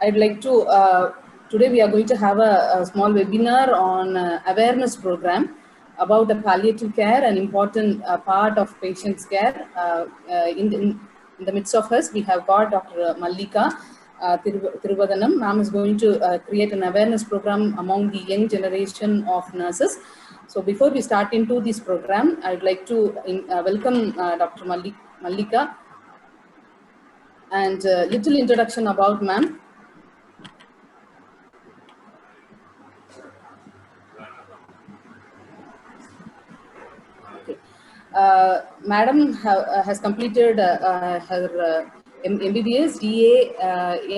I'd like to, today we are going to have a small webinar on awareness program about the palliative care, an important part of patient's care. In the midst of us, we have got Dr. Mallika Thiruvadanam. Ma'am is going to create an awareness program among the young generation of nurses. So before we start into this program, I'd like to welcome Dr. Mallika and little introduction about ma'am. Madam has completed her MBBS, DA,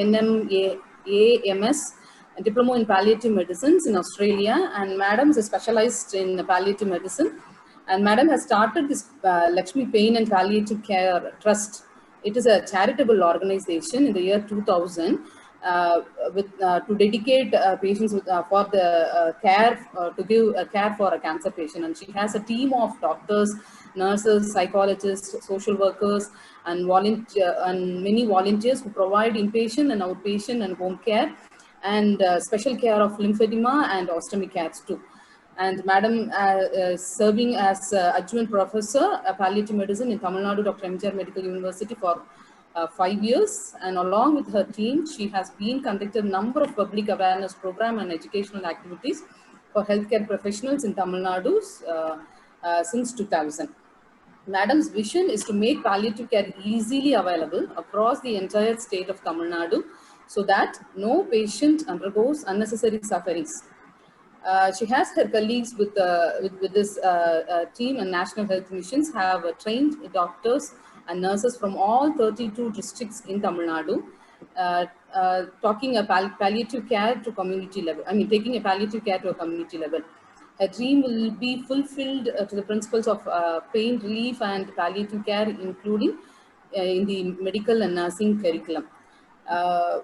NMA, AMS, Diploma in Palliative Medicines in Australia, and Madam is specialized in palliative medicine. And Madam has started this Lakshmi Pain and Palliative Care Trust. It is a charitable organization in the year 2000 to dedicate patients for the care, to give care for a cancer patient. And she has a team of doctors, nurses, psychologists, social workers, and many volunteers who provide inpatient and outpatient and home care, and special care of lymphedema and ostomy cares too. And Madam serving as adjunct professor palliative medicine in Tamil Nadu Dr. MGR Medical University for 5 years, and along with her team, she has been conducted a number of public awareness program and educational activities for healthcare professionals in Tamil Nadu since 2000. Madam's vision is to make palliative care easily available across the entire state of Tamil Nadu so that no patient undergoes unnecessary sufferings. She has her colleagues with this team and National Health Missions have trained doctors and nurses from all 32 districts in Tamil Nadu, talking a palliative care to community level. I mean, taking a palliative care to a community level. Her dream will be fulfilled to the principles of pain relief and palliative care, including in the medical and nursing curriculum.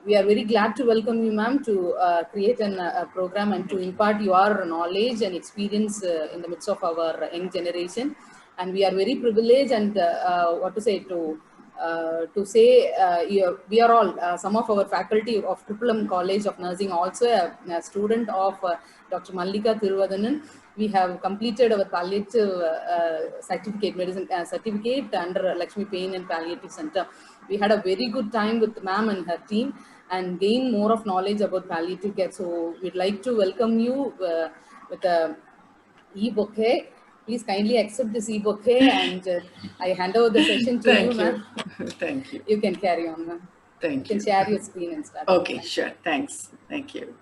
We are very glad to welcome you, ma'am, to create a program and to impart your knowledge and experience in the midst of our young generation. And we are very privileged and to say we are all, some of our faculty of Trippulam College of Nursing, also a student of Dr. Mallika Thiruvadanam. We have completed our palliative certificate, medicine certificate under Lakshmi Pain and Palliative Center. We had a very good time with ma'am and her team and gain more of knowledge about palliative care. So we'd like to welcome you with a e-bouquet. Please kindly accept this e-bouquet, and I hand over the session to you, ma'am. Thank you. You can carry on, ma'am. Thank you. You can share your screen and start. Okay, sure. Thanks. Thank you.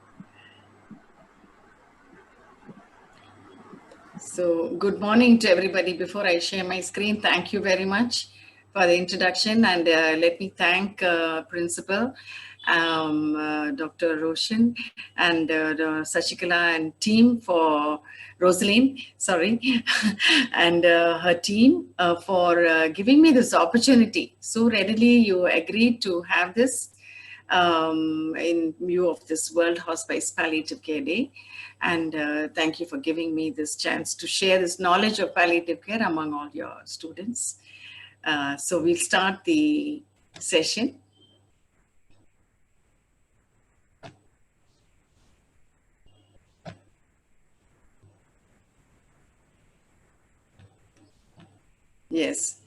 So, good morning to everybody. Before I share my screen, thank you very much for the introduction, and let me thank Principal Dr. Roshan and Sashikala and team for Rosaline, and her team for giving me this opportunity. So readily you agreed to have this in view of this World Hospice Palliative Care Day. And thank you for giving me this chance to share this knowledge of palliative care among all your students. So we'll start the session. Yes.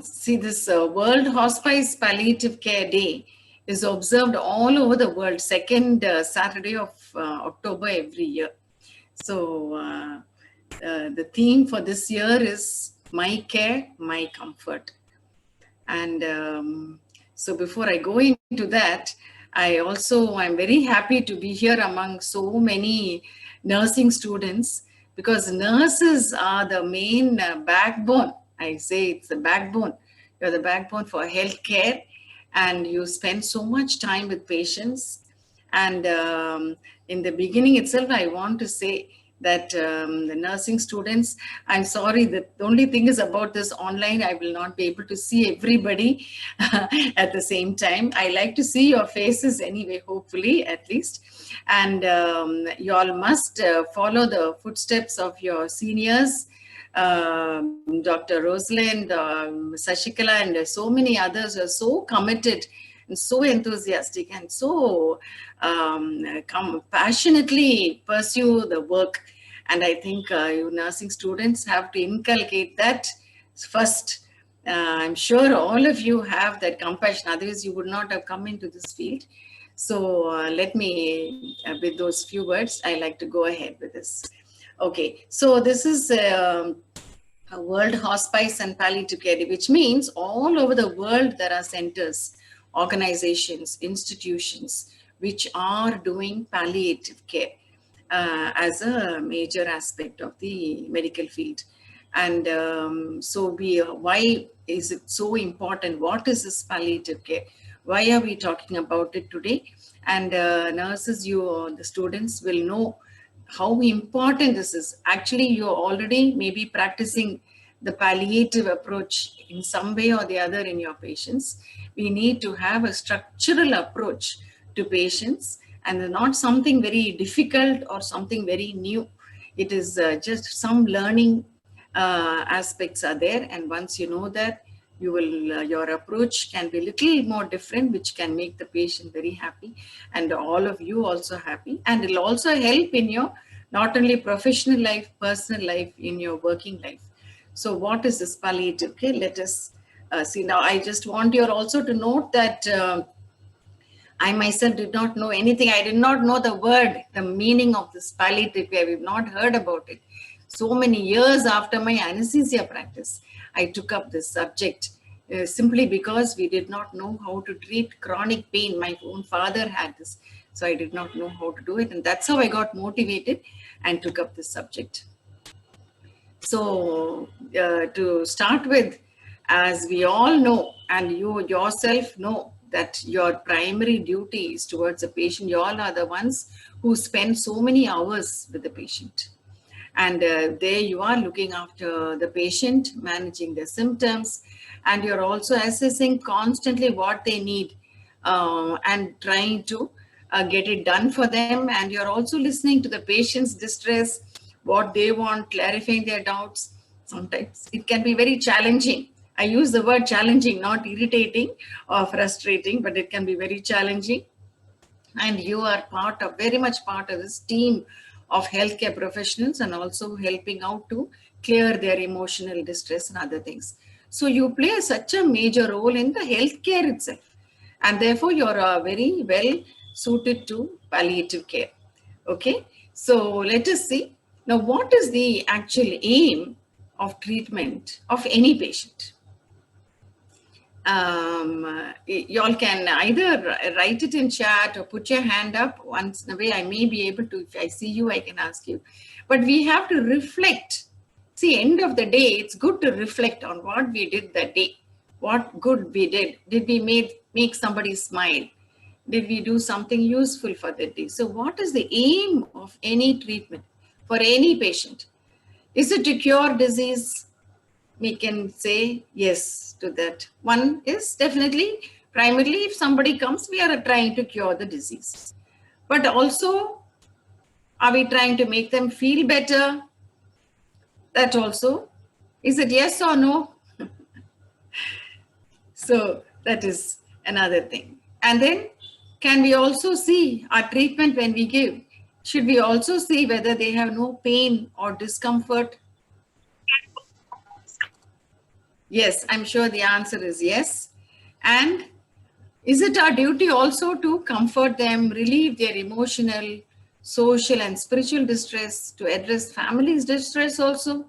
See, this World Hospice Palliative Care Day is observed all over the world, second Saturday of October every year. So the theme for this year is My Care, My Comfort. And so before I go into that, I'm very happy to be here among so many nursing students, because nurses are the main backbone. I say it's the backbone. You're the backbone for healthcare, and you spend so much time with patients. And in the beginning itself, I want to say that the nursing students, I'm sorry, the only thing is about this online, I will not be able to see everybody at the same time. I like to see your faces anyway, hopefully, at least. And you all must follow the footsteps of your seniors, Dr. Rosalind, Sashikala, and so many others are so committed and so enthusiastic and so passionately pursue the work. And I think you nursing students have to inculcate that first. I'm sure all of you have that compassion, otherwise you would not have come into this field. So let me, with those few words, I like to go ahead with this. Okay, so this is a World Hospice and Palliative Care Day, which means all over the world there are centers, organizations, institutions which are doing palliative care as a major aspect of the medical field. And so why is it so important? What is this palliative care? Why are we talking about it today? And nurses, the students will know how important this is. Actually, you're already maybe practicing the palliative approach in some way or the other in your patients. We need to have a structural approach to patients, and not something very difficult or something very new. It is just some learning aspects are there, and once you know that, you will your approach can be a little more different, which can make the patient very happy and all of you also happy, and it'll also help in your not only professional life, personal life, in your working life. So what is this palliative care? Let us see. Now I just want you also to note that I myself did not know anything. I did not know the word, the meaning of this palliative care. We've not heard about it. So many years after my anesthesia practice, I took up this subject simply because we did not know how to treat chronic pain. My own father had this, so I did not know how to do it. And that's how I got motivated and took up this subject. So to start with, as we all know, and you yourself know, that your primary duty is towards the patient. You all are the ones who spend so many hours with the patient. And there you are looking after the patient, managing their symptoms, and you're also assessing constantly what they need and trying to get it done for them. And you're also listening to the patient's distress, what they want, clarifying their doubts. Sometimes it can be very challenging. I use the word challenging, not irritating or frustrating, but it can be very challenging. And you are very much part of this team of healthcare professionals, and also helping out to clear their emotional distress and other things. So you play such a major role in the healthcare itself, and therefore you're very well suited to palliative care. Okay, so let us see now, what is the actual aim of treatment of any patient? Y'all can either write it in chat or put your hand up. Once in a way I may be able to, if I see you, I can ask you. But we have to reflect. See, end of the day, it's good to reflect on what we did that day. What good we did. Did we make somebody smile? Did we do something useful for that day? So what is the aim of any treatment for any patient? Is it to cure disease? We can say yes to that. One is definitely, primarily, if somebody comes, we are trying to cure the disease. But also, are we trying to make them feel better? That also. Is it yes or no? So that is another thing. And then, can we also see our treatment when we give? Should we also see whether they have no pain or discomfort? Yes, I'm sure the answer is yes. And is it our duty also to comfort them, relieve their emotional, social, and spiritual distress, to address families' distress also?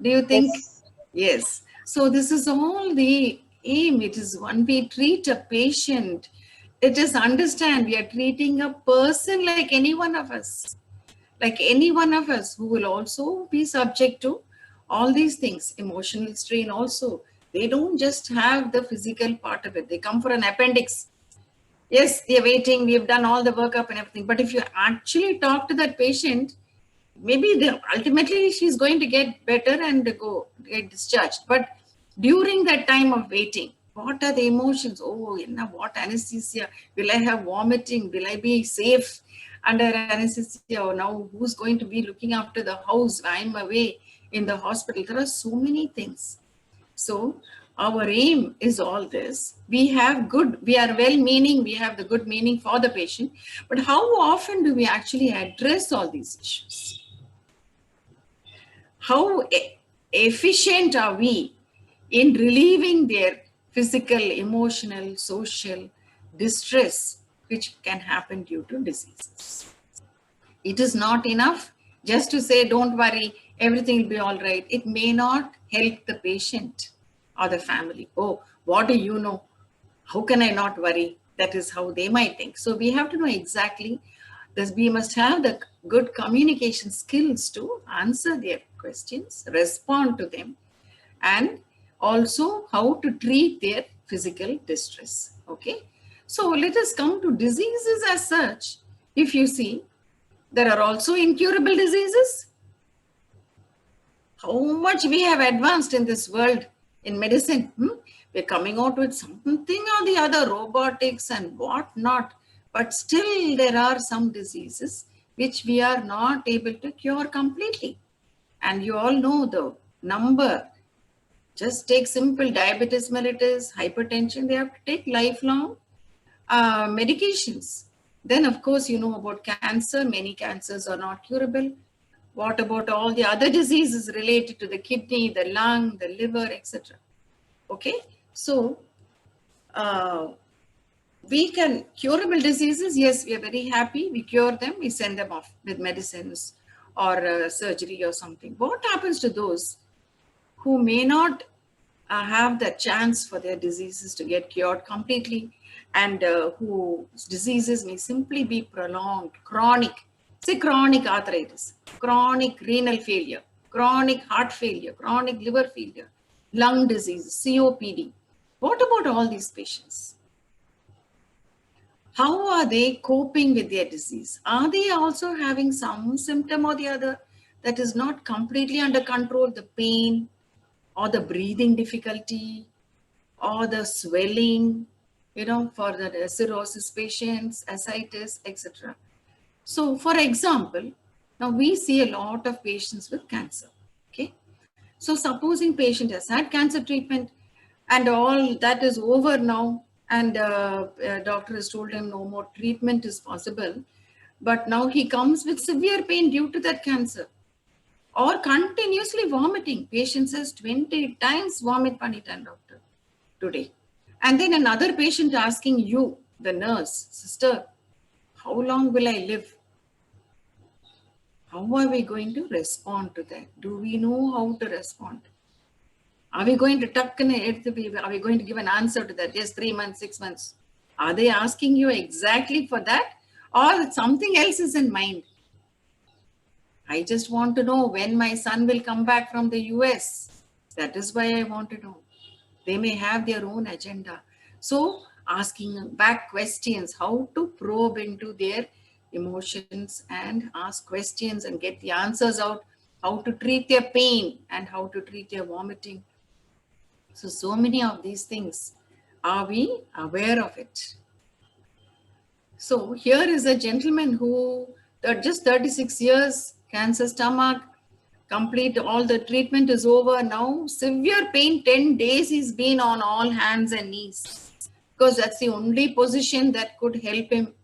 Do you think? Yes. Yes. So this is all the aim. It is when we treat a patient, it is understand we are treating a person like any one of us. Like any one of us who will also be subject to all these things, emotional strain also. They don't just have the physical part of it. They come for an appendix. Yes, they're waiting. We've done all the workup and everything. But if you actually talk to that patient, maybe ultimately she's going to get better and get discharged. But during that time of waiting, what are the emotions? Oh, what anesthesia? Will I have vomiting? Will I be safe under anesthesia? Or now who's going to be looking after the house? I'm away in the hospital. There are so many things. So Our aim is all this. We are well-meaning, we have the good meaning for the patient, but how often do we actually address all these issues? How efficient are we in relieving their physical, emotional, social distress which can happen due to diseases? It is not enough just to say, don't worry, everything will be all right. It may not help the patient or the family. Oh, what do you know? How can I not worry? That is how they might think. So we have to know exactly this. We must have the good communication skills to answer their questions, respond to them, and also how to treat their physical distress. Okay. So let us come to diseases as such. If you see, there are also incurable diseases. How much we have advanced in this world in medicine. We're coming out with something or the other, robotics and whatnot. But still there are some diseases which we are not able to cure completely. And you all know the number. Just take simple diabetes mellitus, hypertension. They have to take lifelong medications. Then, of course, you know about cancer. Many cancers are not curable. What about all the other diseases related to the kidney, the lung, the liver, etc.? Okay, so we can curable diseases. Yes, we are very happy. We cure them. We send them off with medicines or surgery or something. What happens to those who may not have the chance for their diseases to get cured completely, and whose diseases may simply be prolonged, chronic? Say chronic arthritis, chronic renal failure, chronic heart failure, chronic liver failure, lung disease, COPD. What about all these patients? How are they coping with their disease? Are they also having some symptom or the other that is not completely under control? The pain or the breathing difficulty or the swelling, you know, for the cirrhosis patients, ascites, etc. So, for example, now we see a lot of patients with cancer. Okay, so supposing patient has had cancer treatment and all that is over now, and doctor has told him no more treatment is possible, but now he comes with severe pain due to that cancer, or continuously vomiting. Patient says 20 times vomit panitan doctor today. And then another patient asking you, the nurse, sister, how long will I live? How are we going to respond to that? Do we know how to respond? Are we going to are we going to give an answer to that? Yes, 3 months, 6 months. Are they asking you exactly for that? Or something else is in mind? I just want to know when my son will come back from the US. That is why I want to know. They may have their own agenda. So asking back questions, how to probe into their emotions and ask questions and get the answers out, how to treat their pain and how to treat their vomiting. So many of these things, are we aware of it? So here is a gentleman who just 36 years, cancer stomach, complete all the treatment is over. Now severe pain, 10 days he's been on all hands and knees, because that's the only position that could help him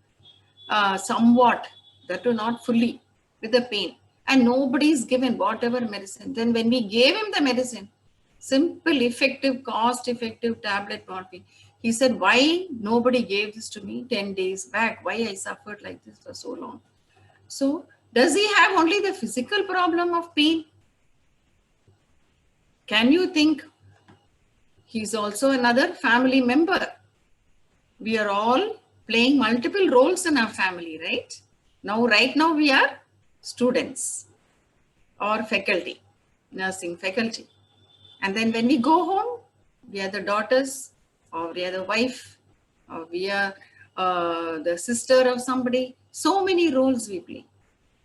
somewhat, that too not fully, with the pain. And nobody's given whatever medicine. Then when we gave him the medicine, simple, effective, cost-effective tablet morphine, he said, why nobody gave this to me 10 days back? Why I suffered like this for so long? So does he have only the physical problem of pain? Can you think he's also another family member? We are all playing multiple roles in our family, right? Right now we are students or faculty, nursing faculty. And then when we go home, we are the daughters, or we are the wife, or we are the sister of somebody. So many roles we play.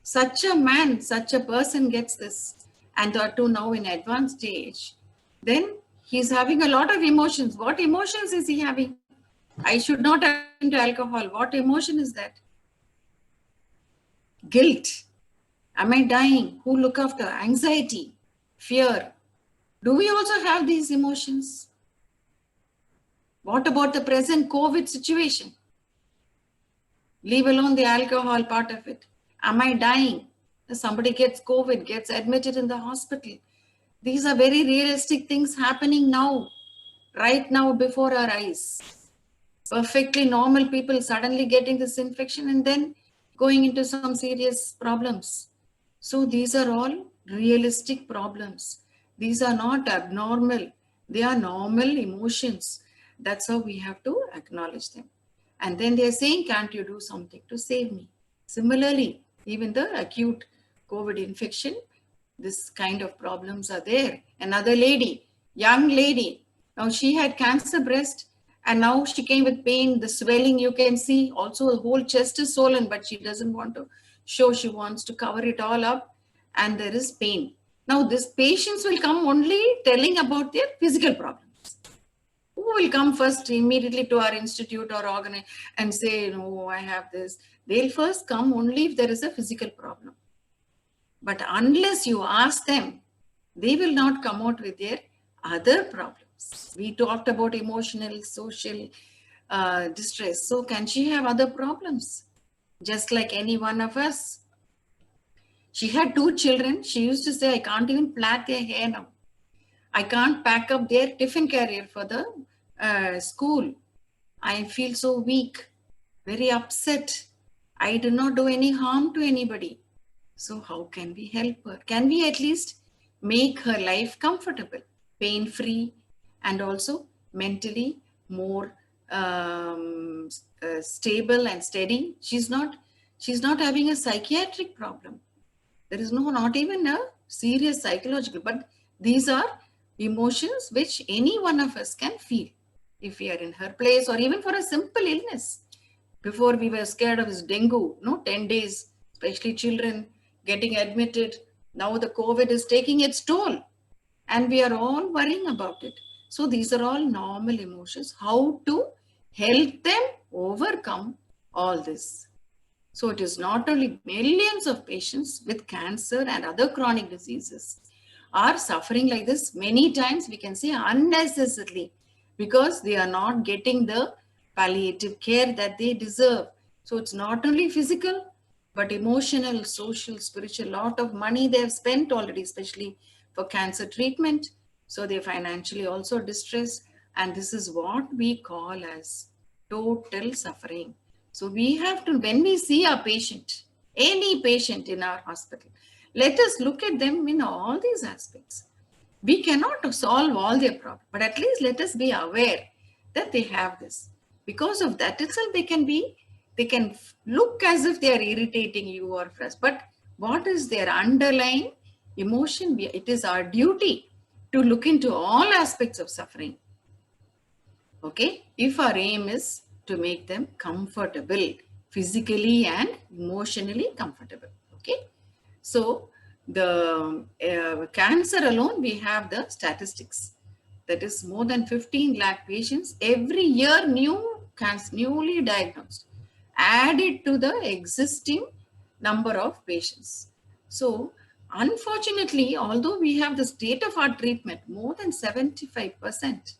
Such a man, such a person gets this, and to now in advanced stage, then he's having a lot of emotions. What emotions is he having? I should not have into alcohol. What emotion is that? Guilt. Am I dying? Who look after? Anxiety, fear. Do we also have these emotions? What about the present COVID situation? Leave alone the alcohol part of it. Am I dying? Somebody gets COVID, gets admitted in the hospital. These are very realistic things happening now, right now before our eyes. Perfectly normal people suddenly getting this infection and then going into some serious problems. So these are all realistic problems. These are not abnormal. They are normal emotions. That's how we have to acknowledge them. And then they're saying, can't you do something to save me? Similarly, even the acute COVID infection, this kind of problems are there. Another lady, young lady, now she had cancer breast and now she came with pain, the swelling you can see, also the whole chest is swollen, but she doesn't want to show, she wants to cover it all up and there is pain. Now these patients will come only telling about their physical problems. Who will come first immediately to our institute or organ and say, no, I have this. They'll first come only if there is a physical problem. But unless you ask them, they will not come out with their other problems. We talked about emotional, social distress. So can she have other problems? Just like any one of us. She had 2 children. She used to say, I can't even plait their hair now. I can't pack up their tiffin carrier for the school. I feel so weak, very upset. I did not do any harm to anybody. So how can we help her? Can we at least make her life comfortable, pain-free, and also mentally more stable and steady? She's not having a psychiatric problem. There is not even a serious psychological, but these are emotions which any one of us can feel if we are in her place, or even for a simple illness. Before we were scared of this dengue, 10 days, especially children getting admitted. Now the COVID is taking its toll and we are all worrying about it. So these are all normal emotions. How to help them overcome all this? So it is not only millions of patients with cancer and other chronic diseases are suffering like this. Many times we can say unnecessarily because they are not getting the palliative care that they deserve. So it's not only physical, but emotional, social, spiritual, lot of money they have spent already, especially for cancer treatment. So they're financially also distressed. And this is what we call as total suffering. So we have to, when we see a patient, any patient in our hospital, let us look at them in all these aspects. We cannot solve all their problems, but at least let us be aware that they have this. Because of that itself, they can look as if they are irritating you or frustrated. But what is their underlying emotion? It is our duty to look into all aspects of suffering. Okay, if our aim is to make them comfortable, physically and emotionally comfortable. Okay, so the cancer alone, we have the statistics. That is more than 15 lakh patients every year, newly diagnosed, added to the existing number of patients. So unfortunately, although we have the state-of-art treatment, more than 75%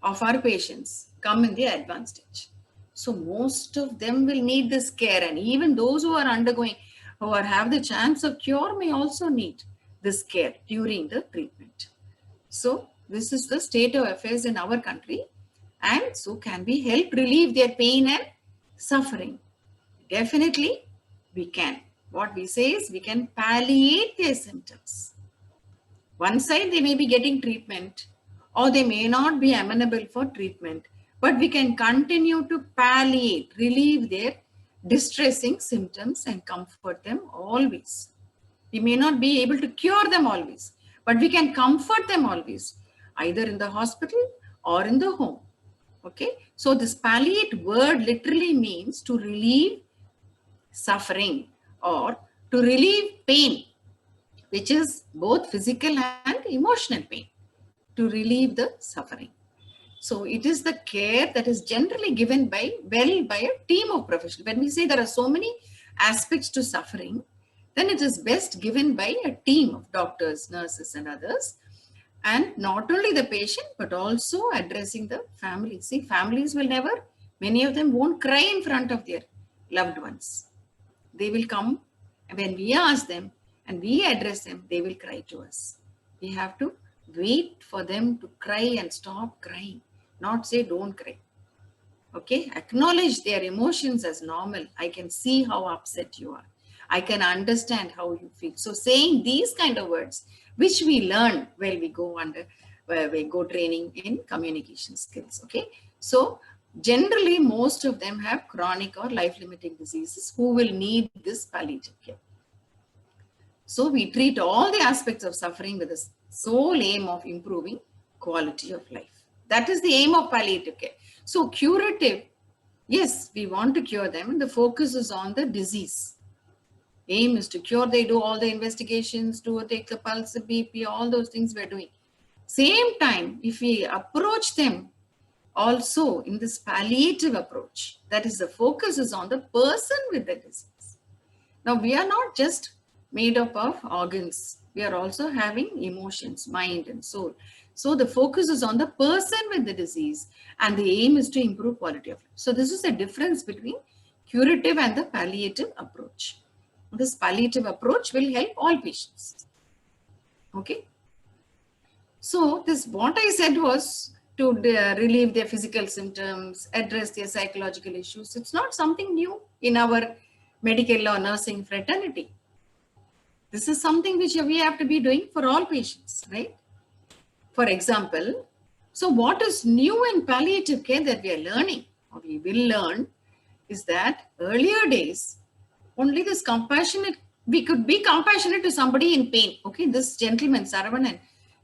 of our patients come in the advanced stage. So most of them will need this care, and even those who are undergoing, who have the chance of cure, may also need this care during the treatment. So this is the state of affairs in our country, and so can we help relieve their pain and suffering? Definitely we can. What we say is we can palliate their symptoms. One side they may be getting treatment, or they may not be amenable for treatment, but we can continue to palliate, relieve their distressing symptoms and comfort them always. We may not be able to cure them always, but we can comfort them always, either in the hospital or in the home. Okay, so this palliate word literally means to relieve suffering or to relieve pain, which is both physical and emotional pain, to relieve the suffering. So it is the care that is generally given by a team of professionals. When we say there are so many aspects to suffering, then it is best given by a team of doctors, nurses, and others. And not only the patient, but also addressing the family. See, families will never, many of them won't cry in front of their loved ones. They will come, and when we ask them and we address them, they will cry to us. We have to wait for them to cry and stop crying, not say don't cry. Okay, acknowledge their emotions as normal. I can see how upset you are. I can understand how you feel. So saying these kind of words, which we learn while we go where we go training in communication skills. Okay, so generally most of them have chronic or life-limiting diseases who will need this palliative care. So we treat all the aspects of suffering with the sole aim of improving quality of life. That is the aim of palliative care. So curative, yes, we want to cure them, and the focus is on the disease. Aim is to cure. They do all the investigations, take the pulse, the BP, all those things we're doing. Same time, if we approach them also in this palliative approach, that is, the focus is on the person with the disease. Now, we are not just made up of organs. We are also having emotions, mind and soul. So the focus is on the person with the disease, and the aim is to improve quality of life. So this is the difference between curative and the palliative approach. This palliative approach will help all patients. Okay. So this, what I said was to relieve their physical symptoms, address their psychological issues. It's not something new in our medical or nursing fraternity. This is something which we have to be doing for all patients, right? For example, so what is new in palliative care that we are learning, or we will learn, is that earlier days, only this compassionate, we could be compassionate to somebody in pain. Okay, this gentleman, Saravanan,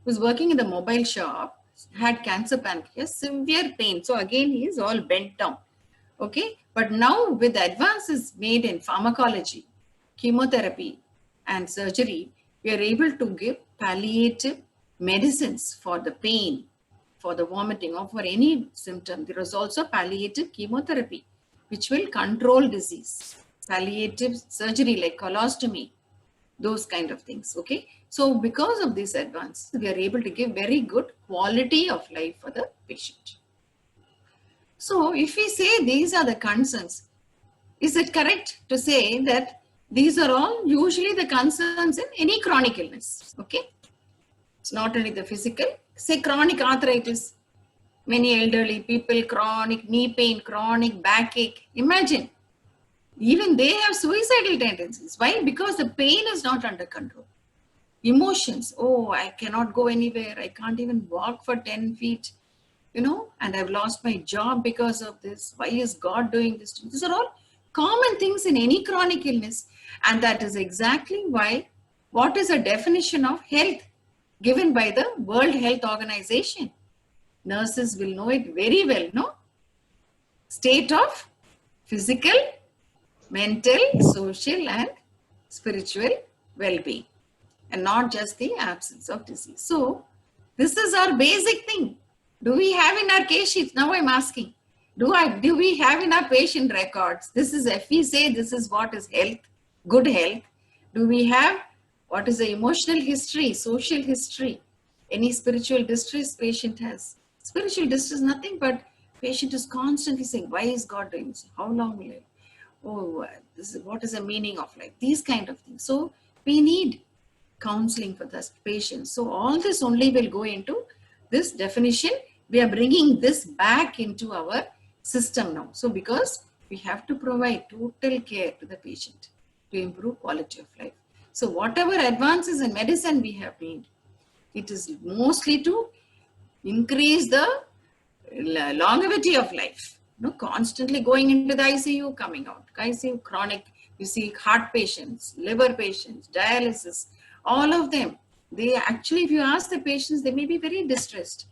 who's working in the mobile shop, had cancer pancreas, severe pain. So again, he is all bent down. Okay, but now with advances made in pharmacology, chemotherapy, and surgery, we are able to give palliative medicines for the pain, for the vomiting, or for any symptom. There is also palliative chemotherapy, which will control disease. Palliative surgery like colostomy, those kind of things. Okay, so because of this advance, we are able to give very good quality of life for the patient. So if we say these are the concerns, is it correct to say that these are all usually the concerns in any chronic illness? Okay, it's not only the physical. Say chronic arthritis, many elderly people, chronic knee pain, chronic backache. Imagine, even they have suicidal tendencies. Why? Because the pain is not under control. Emotions, oh, I cannot go anywhere. I can't even walk for 10 feet, you know, and I've lost my job because of this. Why is God doing this to me? These are all common things in any chronic illness. And that is exactly why, what is a definition of health given by the World Health Organization? Nurses will know it very well, no? State of physical, mental, social, and spiritual well-being, and not just the absence of disease. So this is our basic thing. Do we have in our case sheets? Now I'm asking, do we have in our patient records? This is, if we say this is what is health, good health, do we have what is the emotional history, social history, any spiritual distress patient has? Spiritual distress, nothing but patient is constantly saying, why is God doing this? How long will it? Oh, this is, what is the meaning of life? These kind of things. So we need counseling for the patients. So all this only will go into this definition. We are bringing this back into our system now. So because we have to provide total care to the patient to improve quality of life. So whatever advances in medicine we have made, it is mostly to increase the longevity of life. You know, constantly going into the ICU, coming out. ICU, chronic, you see heart patients, liver patients, dialysis, all of them. They actually, if you ask the patients, they may be very distressed.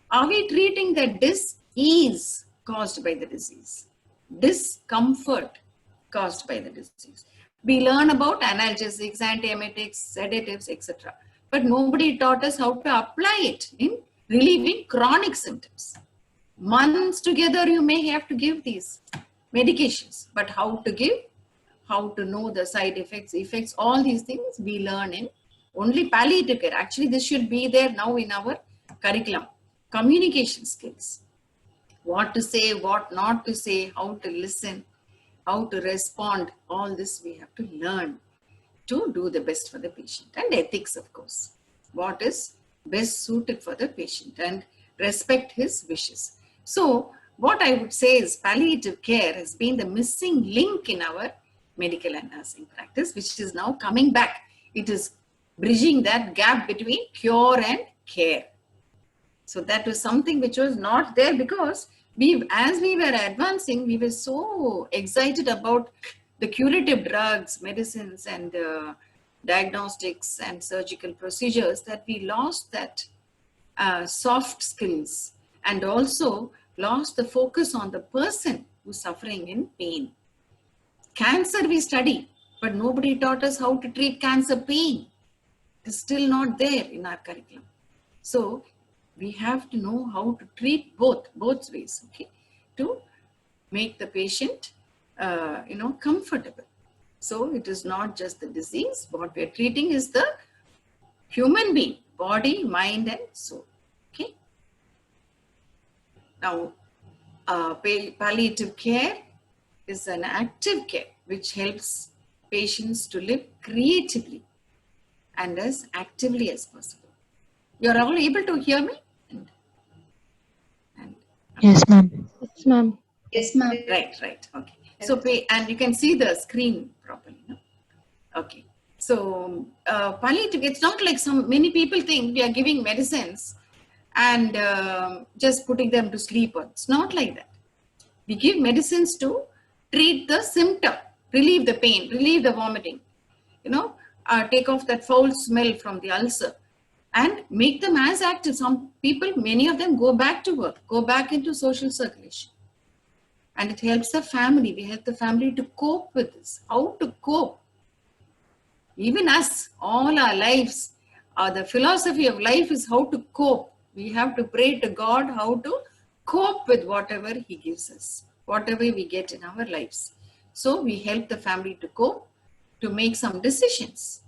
Are we treating the dis-ease caused by the disease? Discomfort caused by the disease. We learn about analgesics, antiemetics, sedatives, etc. But nobody taught us how to apply it in relieving chronic symptoms. Months together, you may have to give these medications, but how to give, how to know the side effects, all these things we learn in only palliative care. Actually, this should be there now in our curriculum. Communication skills. What to say, what not to say, how to listen, how to respond. All this we have to learn to do the best for the patient. And ethics, of course. What is best suited for the patient and respect his wishes. So what I would say is palliative care has been the missing link in our medical and nursing practice, which is now coming back. It is bridging that gap between cure and care. So that was something which was not there because as we were advancing, we were so excited about the curative drugs, medicines, and diagnostics and surgical procedures that we lost that soft skills and also lost the focus on the person who's suffering in pain. Cancer we study, but nobody taught us how to treat cancer pain. It's still not there in our curriculum. So we have to know how to treat both ways, okay, to make the patient, comfortable. So it is not just the disease. What we are treating is the human being, body, mind, and soul. Okay. Now, palliative care is an active care which helps patients to live creatively and as actively as possible. You are all able to hear me? Yes, ma'am. Yes, ma'am. Yes, ma'am. Right. Okay. So, and you can see the screen properly. No? Okay. So, palliative, it's not like many people think we are giving medicines and just putting them to sleep. It's not like that. We give medicines to treat the symptom, relieve the pain, relieve the vomiting, take off that foul smell from the ulcer and make them as active. Some people, many of them go back to work, go back into social circulation. And it helps the family. We help the family to cope with this. How to cope? Even us, all our lives, the philosophy of life is how to cope. We have to pray to God how to cope with whatever He gives us, whatever we get in our lives. So we help the family to cope, to make some decisions.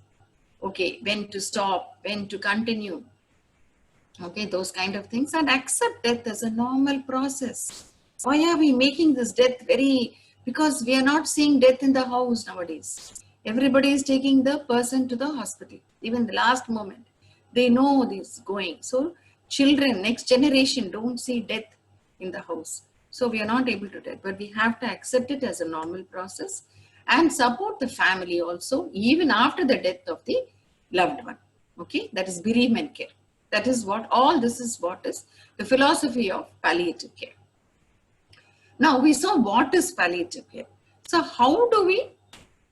Okay, when to stop, when to continue. Okay, those kind of things, and accept death as a normal process. Why are we making this death because we are not seeing death in the house nowadays. Everybody is taking the person to the hospital, even the last moment. They know this going. So children, next generation don't see death in the house. So we are not able to death, but we have to accept it as a normal process and support the family also, even after the death of the loved one. Okay, that is bereavement care. That is what is the philosophy of palliative care. Now we saw what is palliative care. So how do we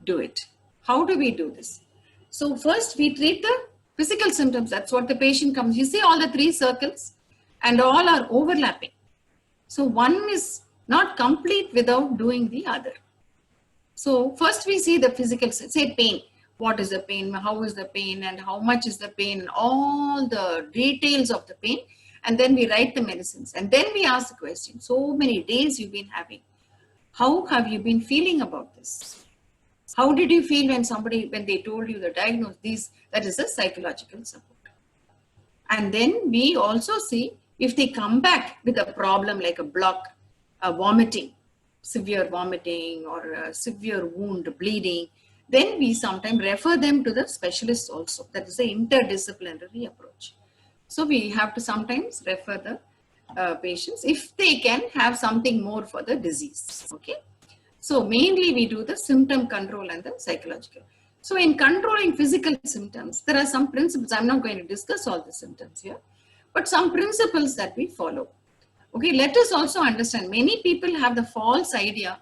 do it? How do we do this? So first we treat the physical symptoms. That's what the patient comes. You see all the 3 circles and all are overlapping. So one is not complete without doing the other. So first we see the physical, say pain. What is the pain? How is the pain? And how much is the pain? And all the details of the pain. And then we write the medicines. And then we ask the question, so many days you've been having. How have you been feeling about this? How did you feel when they told you the diagnosis? That is a psychological support. And then we also see if they come back with a problem like a block, a vomiting, severe vomiting or a severe wound, bleeding, then we sometimes refer them to the specialist also. That is the interdisciplinary approach. So we have to sometimes refer the patients if they can have something more for the disease. Okay. So mainly we do the symptom control and the psychological. So in controlling physical symptoms, there are some principles. I'm not going to discuss all the symptoms here, but some principles that we follow. Okay, let us also understand, many people have the false idea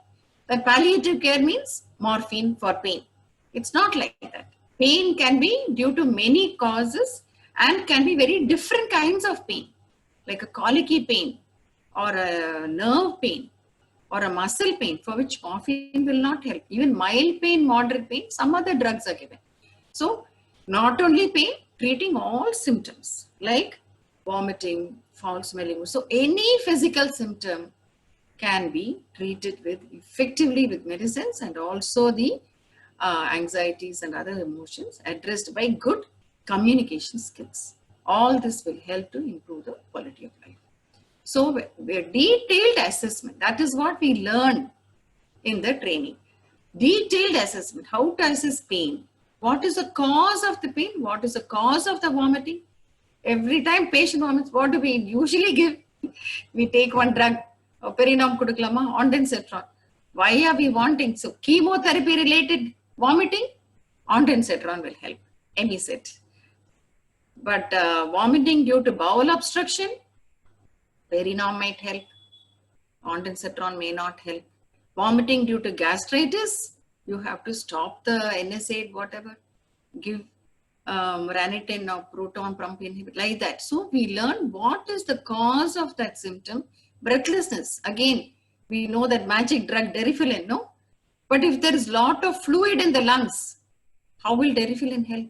that palliative care means morphine for pain. It's not like that. Pain can be due to many causes and can be very different kinds of pain, like a colicky pain or a nerve pain or a muscle pain, for which morphine will not help. Even mild pain, moderate pain, some other drugs are given. So not only pain, treating all symptoms like vomiting, foul smelling. So any physical symptom can be treated effectively with medicines, and also the anxieties and other emotions addressed by good communication skills. All this will help to improve the quality of life. So the detailed assessment, that is what we learn in the training. Detailed assessment, how to assess pain. What is the cause of the pain? What is the cause of the vomiting? Every time patient vomits, what do we usually give? We take one drug, Perinom kuduklama, ondansetron. Why are we wanting? So chemotherapy related vomiting, ondansetron will help, Emiset. But vomiting due to bowel obstruction, Perinom might help, ondansetron may not help. Vomiting due to gastritis, you have to stop the NSAID, whatever, give ranitidine or proton pump inhibitor, like that. So we learn what is the cause of that symptom. Breathlessness, again, we know that magic drug Derifilin, no? But if there is lot of fluid in the lungs, how will Derifilin help?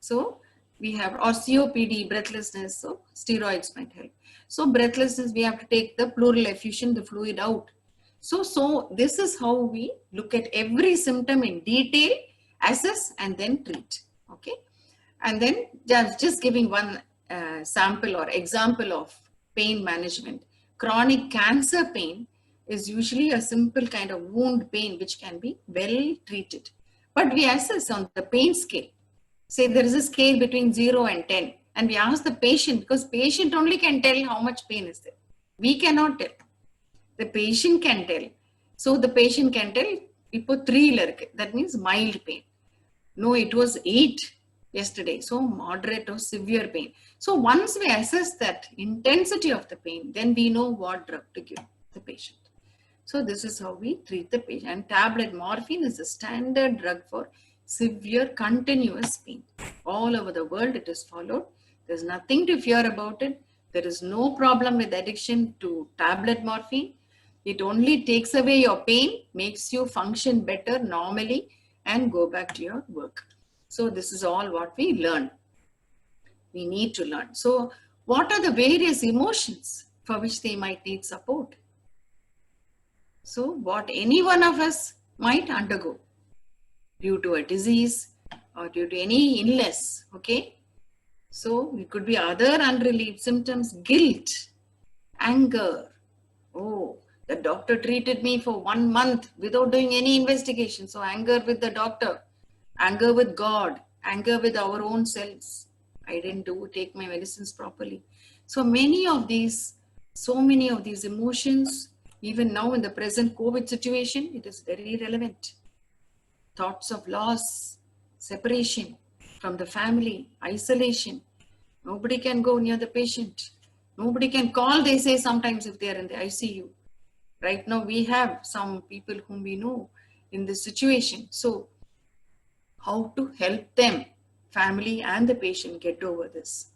So we have, or COPD, breathlessness, so steroids might help. So breathlessness, we have to take the pleural effusion, the fluid out. So this is how we look at every symptom in detail, assess and then treat. Okay. And then just giving one sample or example of pain management. Chronic cancer pain is usually a simple kind of wound pain which can be well treated. But we assess on the pain scale. Say there is a scale between 0 and 10 and we ask the patient, because patient only can tell how much pain is there. We cannot tell. The patient can tell. So the patient can tell, ipo 3 irukku. That means mild pain. No, it was 8 yesterday. So moderate or severe pain. So once we assess that intensity of the pain, then we know what drug to give the patient. So this is how we treat the patient. And tablet morphine is a standard drug for severe continuous pain. All over the world it is followed. There's nothing to fear about it. There is no problem with addiction to tablet morphine. It only takes away your pain, makes you function better normally and go back to your work. So this is all what we learn. We need to learn. So what are the various emotions for which they might need support? So what any one of us might undergo due to a disease or due to any illness, okay? So it could be other unrelieved symptoms, guilt, anger. Oh, the doctor treated me for 1 month without doing any investigation. So anger with the doctor, anger with God, anger with our own selves. I didn't take my medicines properly. So many of these emotions, even now in the present COVID situation, it is very relevant. Thoughts of loss, separation from the family, isolation. Nobody can go near the patient. Nobody can call, they say sometimes if they are in the ICU. Right now we have some people whom we know in this situation. So how to help them, family and the patient, get over this.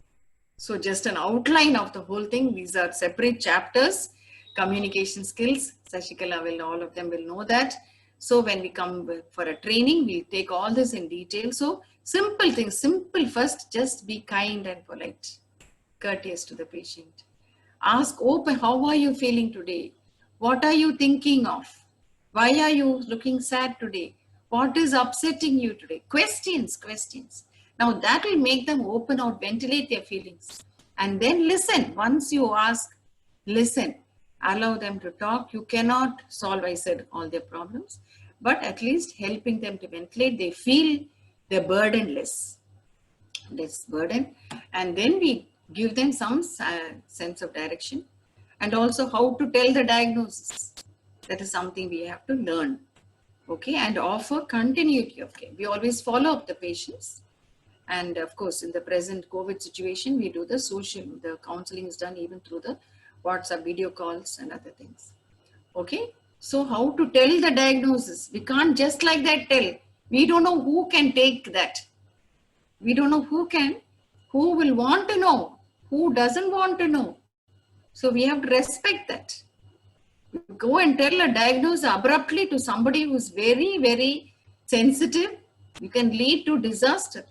So just an outline of the whole thing. These are separate chapters. Communication skills, Sashikala will, all of them will know that. So when we come for a training, we'll take all this in detail. So simple things, simple first, just be kind and polite, courteous to the patient. Ask open, how are you feeling today? What are you thinking of? Why are you looking sad today? What is upsetting you today? Questions. Now that will make them open out, ventilate their feelings. And then listen. Once you ask, listen. Allow them to talk. You cannot solve, I said, all their problems. But at least helping them to ventilate, they feel their burden less burden. And then we give them some sense of direction. And also how to tell the diagnosis. That is something we have to learn. Okay, and offer continuity of care. We always follow up the patients. And of course, in the present COVID situation, we do the counseling is done even through the WhatsApp video calls and other things. Okay, so how to tell the diagnosis? We can't just like that tell. We don't know who can take that. We don't know who will want to know, who doesn't want to know. So we have to respect that. Go and tell a diagnosis abruptly to somebody who's very, very sensitive, you can lead to disaster.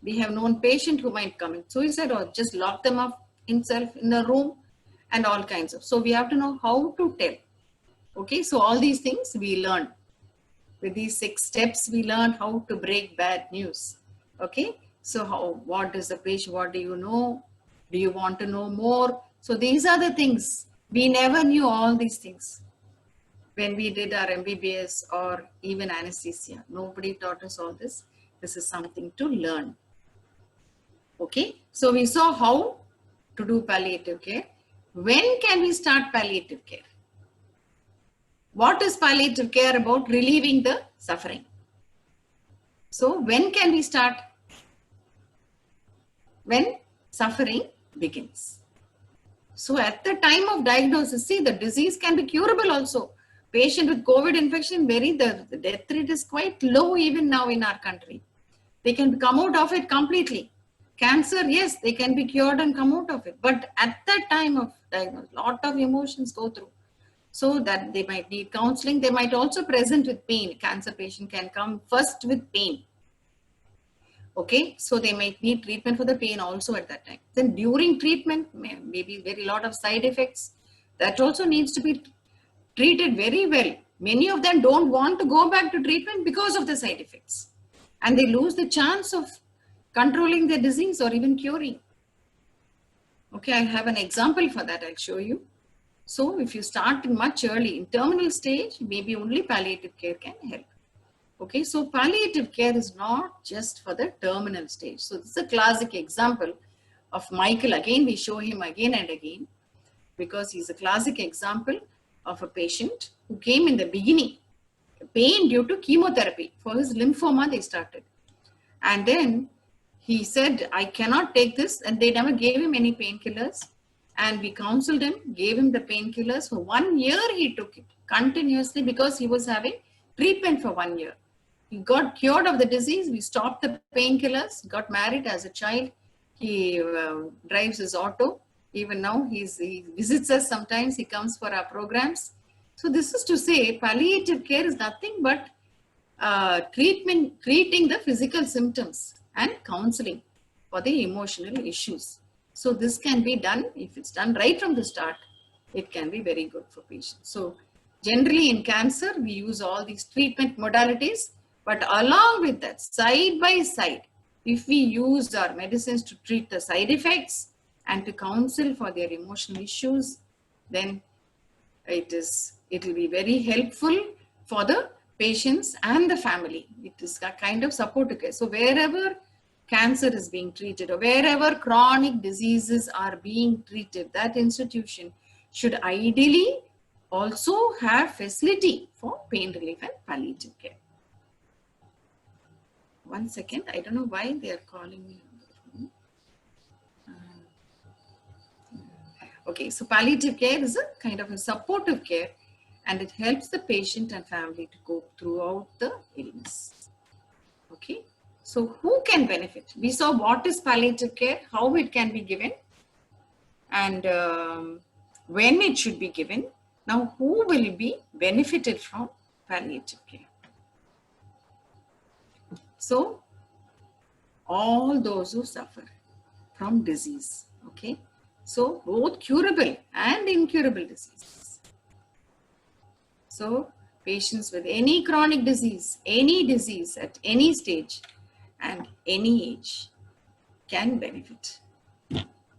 We have known patient who might commit suicide or just lock them up himself in a room and all kinds of. So we have to know how to tell. Okay, so all these things we learn. With these 6 steps, we learn how to break bad news. Okay, So what is the patient? What do you know? Do you want to know more? So these are the things. We never knew all these things when we did our MBBS or even anesthesia. Nobody taught us all this. This is something to learn. Okay, so we saw how to do palliative care. When can we start palliative care? What is palliative care about? Relieving the suffering. So when can we start? When suffering begins. So at the time of diagnosis, see, the disease can be curable also. Patient with COVID infection, the death rate is quite low even now in our country. They can come out of it completely. Cancer, yes, they can be cured and come out of it. But at that time of diagnosis, a lot of emotions go through. So that they might need counseling. They might also present with pain. Cancer patient can come first with pain. Okay, so they might need treatment for the pain also at that time. Then during treatment, maybe very lot of side effects. That also needs to be treated very well. Many of them don't want to go back to treatment because of the side effects. And they lose the chance of controlling their disease or even curing. Okay, I have an example for that. I'll show you. So if you start much early, in terminal stage, maybe only palliative care can help. Okay, so palliative care is not just for the terminal stage. So this is a classic example of Michael. Again, we show him again and again because he's a classic example of a patient who came in the beginning, pain due to chemotherapy. For his lymphoma, they started. And then he said, I cannot take this. And they never gave him any painkillers. And we counseled him, gave him the painkillers. For 1 year, he took it continuously because he was having treatment for 1 year. He got cured of the disease. We stopped the painkillers, got married as a child. He drives his auto. Even now, he visits us sometimes. He comes for our programs. So this is to say, palliative care is nothing but treating the physical symptoms and counseling for the emotional issues. So this can be done, if it's done right from the start, it can be very good for patients. So generally in cancer, we use all these treatment modalities, but along with that, side by side, if we use our medicines to treat the side effects and to counsel for their emotional issues, then it will be very helpful for the patients and the family. It is a kind of supportive care. So wherever cancer is being treated or wherever chronic diseases are being treated, that institution should ideally also have facility for pain relief and palliative care. One second, I don't know why they are calling me on the phone. Okay, so palliative care is a kind of a supportive care and it helps the patient and family to go throughout the illness. Okay. So who can benefit? We saw what is palliative care, how it can be given, and when it should be given. Now, who will be benefited from palliative care? So, all those who suffer from disease, okay? So, both curable and incurable diseases. So, patients with any chronic disease, any disease at any stage, and any age can benefit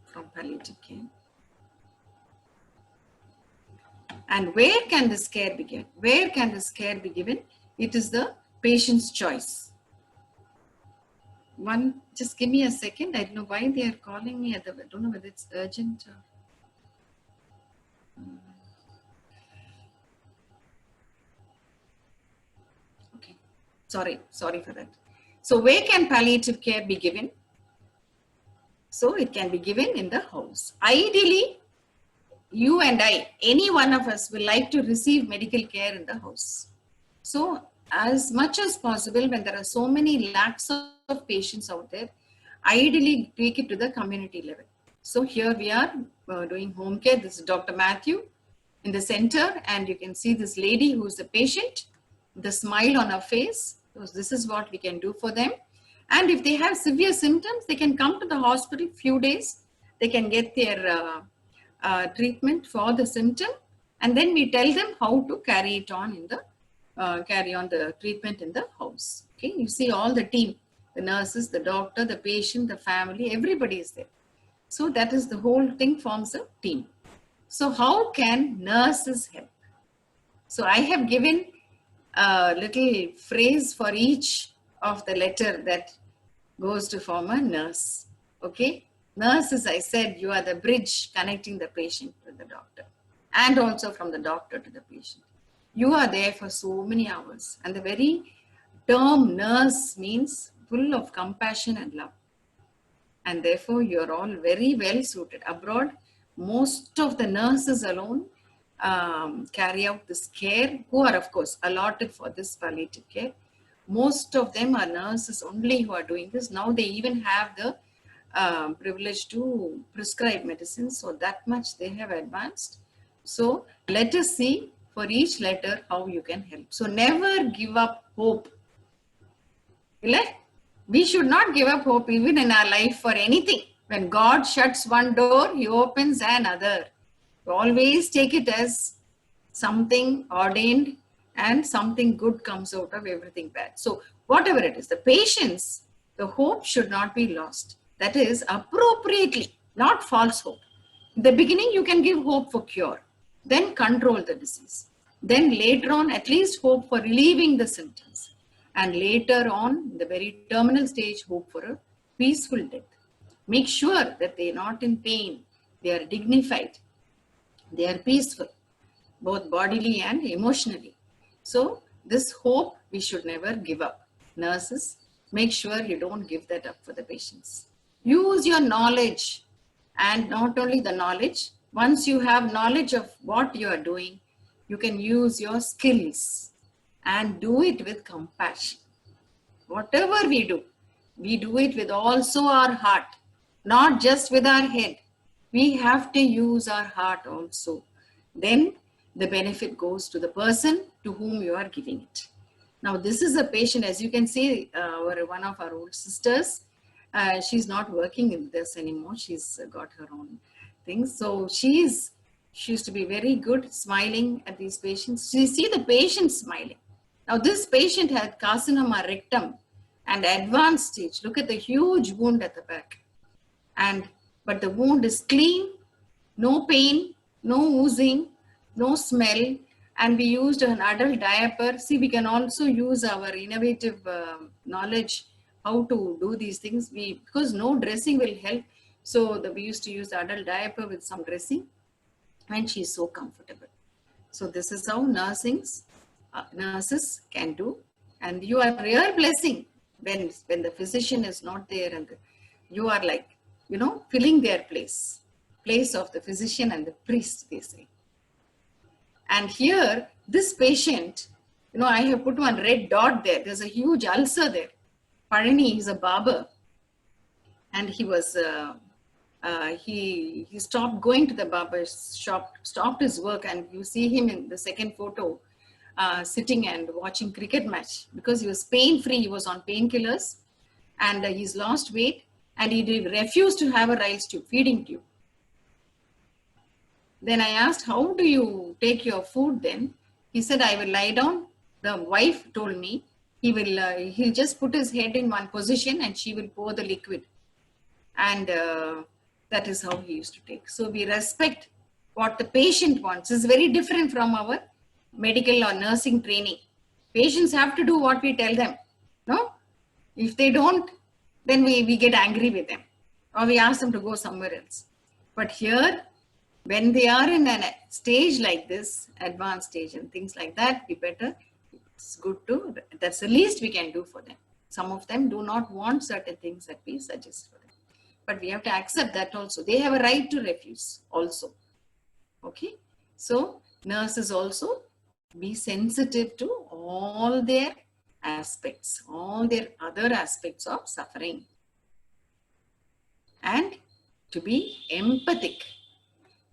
from palliative care. And where can this care be given? Where can this care be given? It is the patient's choice. Just give me a second. I don't know why they are calling me. I don't know whether it's urgent or... Okay, sorry for that. So where can palliative care be given? So it can be given in the house. Ideally, you and I, any one of us will like to receive medical care in the house. So as much as possible, when there are so many lakhs of patients out there, ideally take it to the community level. So here we are doing home care. This is Dr. Matthew in the center, and you can see this lady who's the patient, the smile on her face. So this is what we can do for them. And if they have severe symptoms, they can come to the hospital few days. They can get their treatment for the symptom, and then we tell them how to carry on the treatment in the house. Okay, you see all the team. The nurses, the doctor, the patient, the family, everybody is there. So that is the whole thing forms a team. So how can nurses help? So I have given a little phrase for each of the letter that goes to form a nurse. Okay? Nurse, as I said, you are the bridge connecting the patient with the doctor, and also from the doctor to the patient. You are there for so many hours, and the very term nurse means full of compassion and love. And therefore, you're all very well suited. Abroad, most of the nurses alone carry out this care, who are, of course, allotted for this palliative care. Most of them are nurses only who are doing this. Now they even have the privilege to prescribe medicines, so that much they have advanced. So let us see for each letter how you can help. So never give up hope. We should not give up hope even in our life for anything. When God shuts one door, He opens another. Always take it as something ordained and something good comes out of everything bad. So whatever it is, the patience, the hope should not be lost. That is appropriately, not false hope. In the beginning, you can give hope for cure, then control the disease. Then later on, at least hope for relieving the symptoms. And later on, the very terminal stage, hope for a peaceful death. Make sure that they are not in pain, they are dignified, they are peaceful, both bodily and emotionally. So this hope we should never give up. Nurses, make sure you don't give that up for the patients. Use your knowledge, and not only the knowledge, once you have knowledge of what you are doing, you can use your skills and do it with compassion. Whatever we do it with also our heart, not just with our head. We have to use our heart also. Then the benefit goes to the person to whom you are giving it. Now this is a patient, as you can see, one of our old sisters, she's not working in this anymore. She's got her own things. So she used to be very good, smiling at these patients. So you see the patient smiling. Now this patient had carcinoma rectum and advanced stage. Look at the huge wound at the back. But the wound is clean, no pain, no oozing, no smell, and we used an adult diaper. See, we can also use our innovative knowledge how to do these things. Because no dressing will help, so we used to use the adult diaper with some dressing, and she's so comfortable. So this is how nurses can do, and you are real blessing when the physician is not there, and you are like, filling their place of the physician and the priest, they say. And here, this patient, I have put one red dot there. There's a huge ulcer there. Parani is a barber, and he was he stopped going to the barber shop, stopped his work, and you see him in the second photo sitting and watching cricket match because he was pain-free. He was on painkillers, and he's lost weight, and he refused to have a rice tube, feeding tube. Then I asked, how do you take your food then? He said, I will lie down. The wife told me he'll just put his head in one position and she will pour the liquid. And that is how he used to take. So we respect what the patient wants. It's very different from our medical or nursing training. Patients have to do what we tell them. No? If they don't, then we get angry with them, or we ask them to go somewhere else. But here, when they are in a stage like this, advanced stage and things like that, it's good to, that's the least we can do for them. Some of them do not want certain things that we suggest for them. But we have to accept that also. They have a right to refuse also. Okay? So, nurses also be sensitive to all their aspects, all their other aspects of suffering. And to be empathic.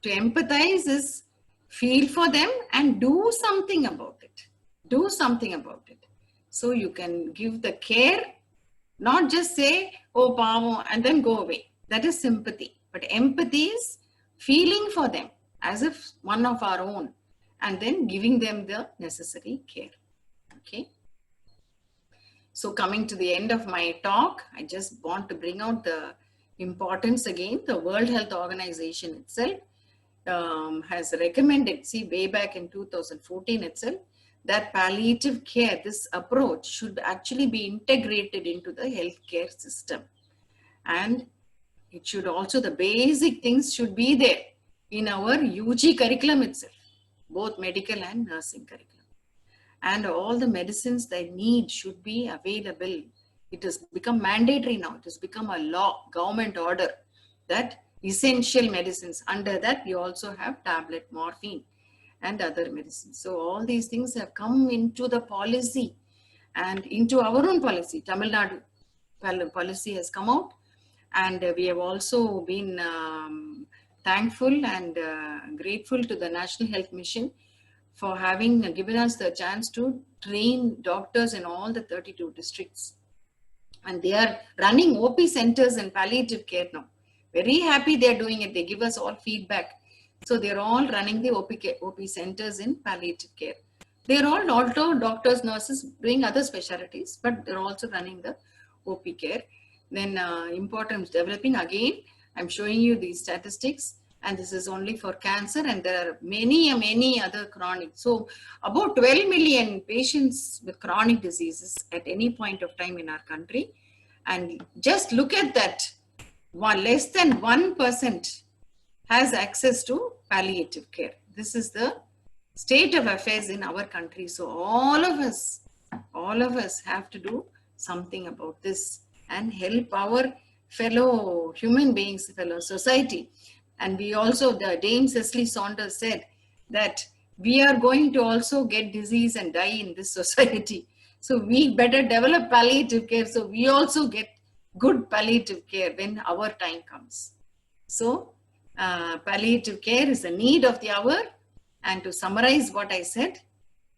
To empathize is feel for them and do something about it. Do something about it. So you can give the care, not just say, oh, pavo, and then go away. That is sympathy. But empathy is feeling for them as if one of our own, and then giving them the necessary care. Okay. So coming to the end of my talk, I just want to bring out the importance again. The World Health Organization itself has recommended, see, way back in 2014 itself, that palliative care, this approach should actually be integrated into the healthcare system. And it should also, the basic things should be there in our UG curriculum itself, both medical and nursing curriculum. And all the medicines they need should be available. It has become mandatory now. It has become a law, government order, that essential medicines. Under that, you also have tablet, morphine, and other medicines. So all these things have come into the policy and into our own policy. Tamil Nadu policy has come out, and we have also been thankful and grateful to the National Health Mission for having given us the chance to train doctors in all the 32 districts. And they are running OP centers in palliative care now. Very happy they're doing it. They give us all feedback. So they're all running the OP centers in palliative care. They're all also doctors, nurses doing other specialties, but they're also running the OP care. Then importance developing, again, I'm showing you these statistics, and this is only for cancer, and there are many other chronic. So about 12 million patients with chronic diseases at any point of time in our country. And just look at that, less than 1% has access to palliative care. This is the state of affairs in our country. So all of us have to do something about this and help our fellow human beings, fellow society. And we also, the Dame Cicely Saunders said that we are going to also get disease and die in this society. So we better develop palliative care so we also get good palliative care when our time comes. So palliative care is a need of the hour. And to summarize what I said,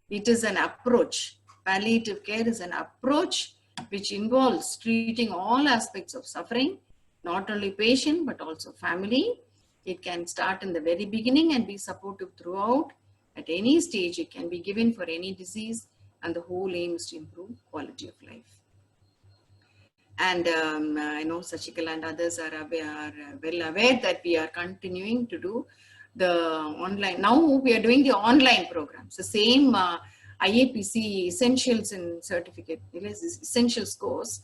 it is an approach. Palliative care is an approach which involves treating all aspects of suffering, not only patient, but also family. It can start in the very beginning and be supportive throughout. At any stage, it can be given for any disease, and the whole aim is to improve quality of life. And I know Sachikala and others are well aware that we are continuing to do the online. Now we are doing the online programs, the same IAPC Essentials in Certificate, Essentials course,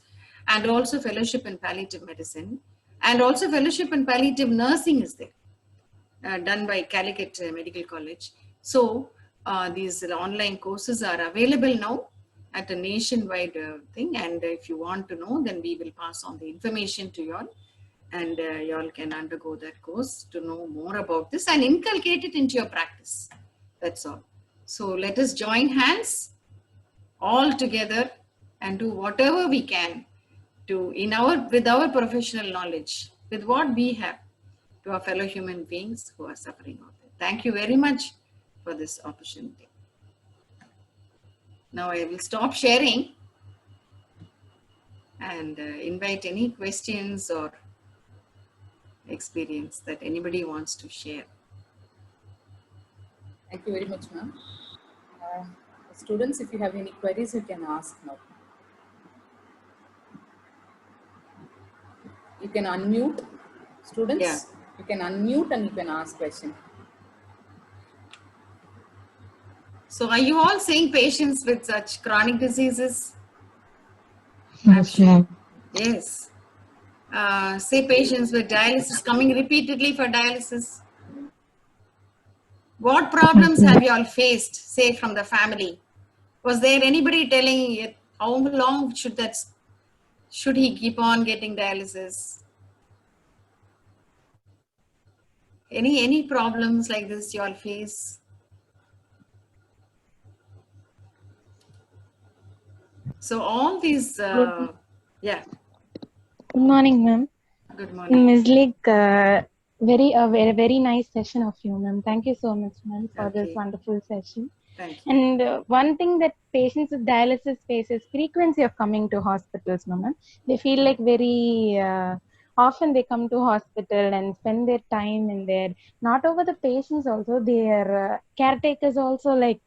and also Fellowship in Palliative Medicine. And also Fellowship in Palliative Nursing is there, done by Calicut Medical College. So these online courses are available now at a nationwide thing. And if you want to know, then we will pass on the information to you all. And you all can undergo that course to know more about this and inculcate it into your practice. That's all. So let us join hands all together and do whatever we can to, with our professional knowledge, with what we have, to our fellow human beings who are suffering out there. Thank you very much for this opportunity. Now I will stop sharing and invite any questions or experience that anybody wants to share. Thank you very much, ma'am. Students, if you have any queries, you can ask now. You can unmute. Students, yeah. You can unmute and you can ask questions. So are you all seeing patients with such chronic diseases? Yes, ma'am. Yes. Say patients with dialysis, coming repeatedly for dialysis. What problems have you all faced, say from the family? Was there anybody telling you how long should he keep on getting dialysis? Any problems like this you all face? So all these, yeah. Good morning, ma'am. Good morning. Ms. Lig, very nice session of you, ma'am. Thank you so much, ma'am, for this wonderful session. Thank you. And one thing that patients with dialysis face is frequency of coming to hospitals, ma'am. They feel like very often they come to hospital and spend their time in there. Not over the patients also, their caretakers also like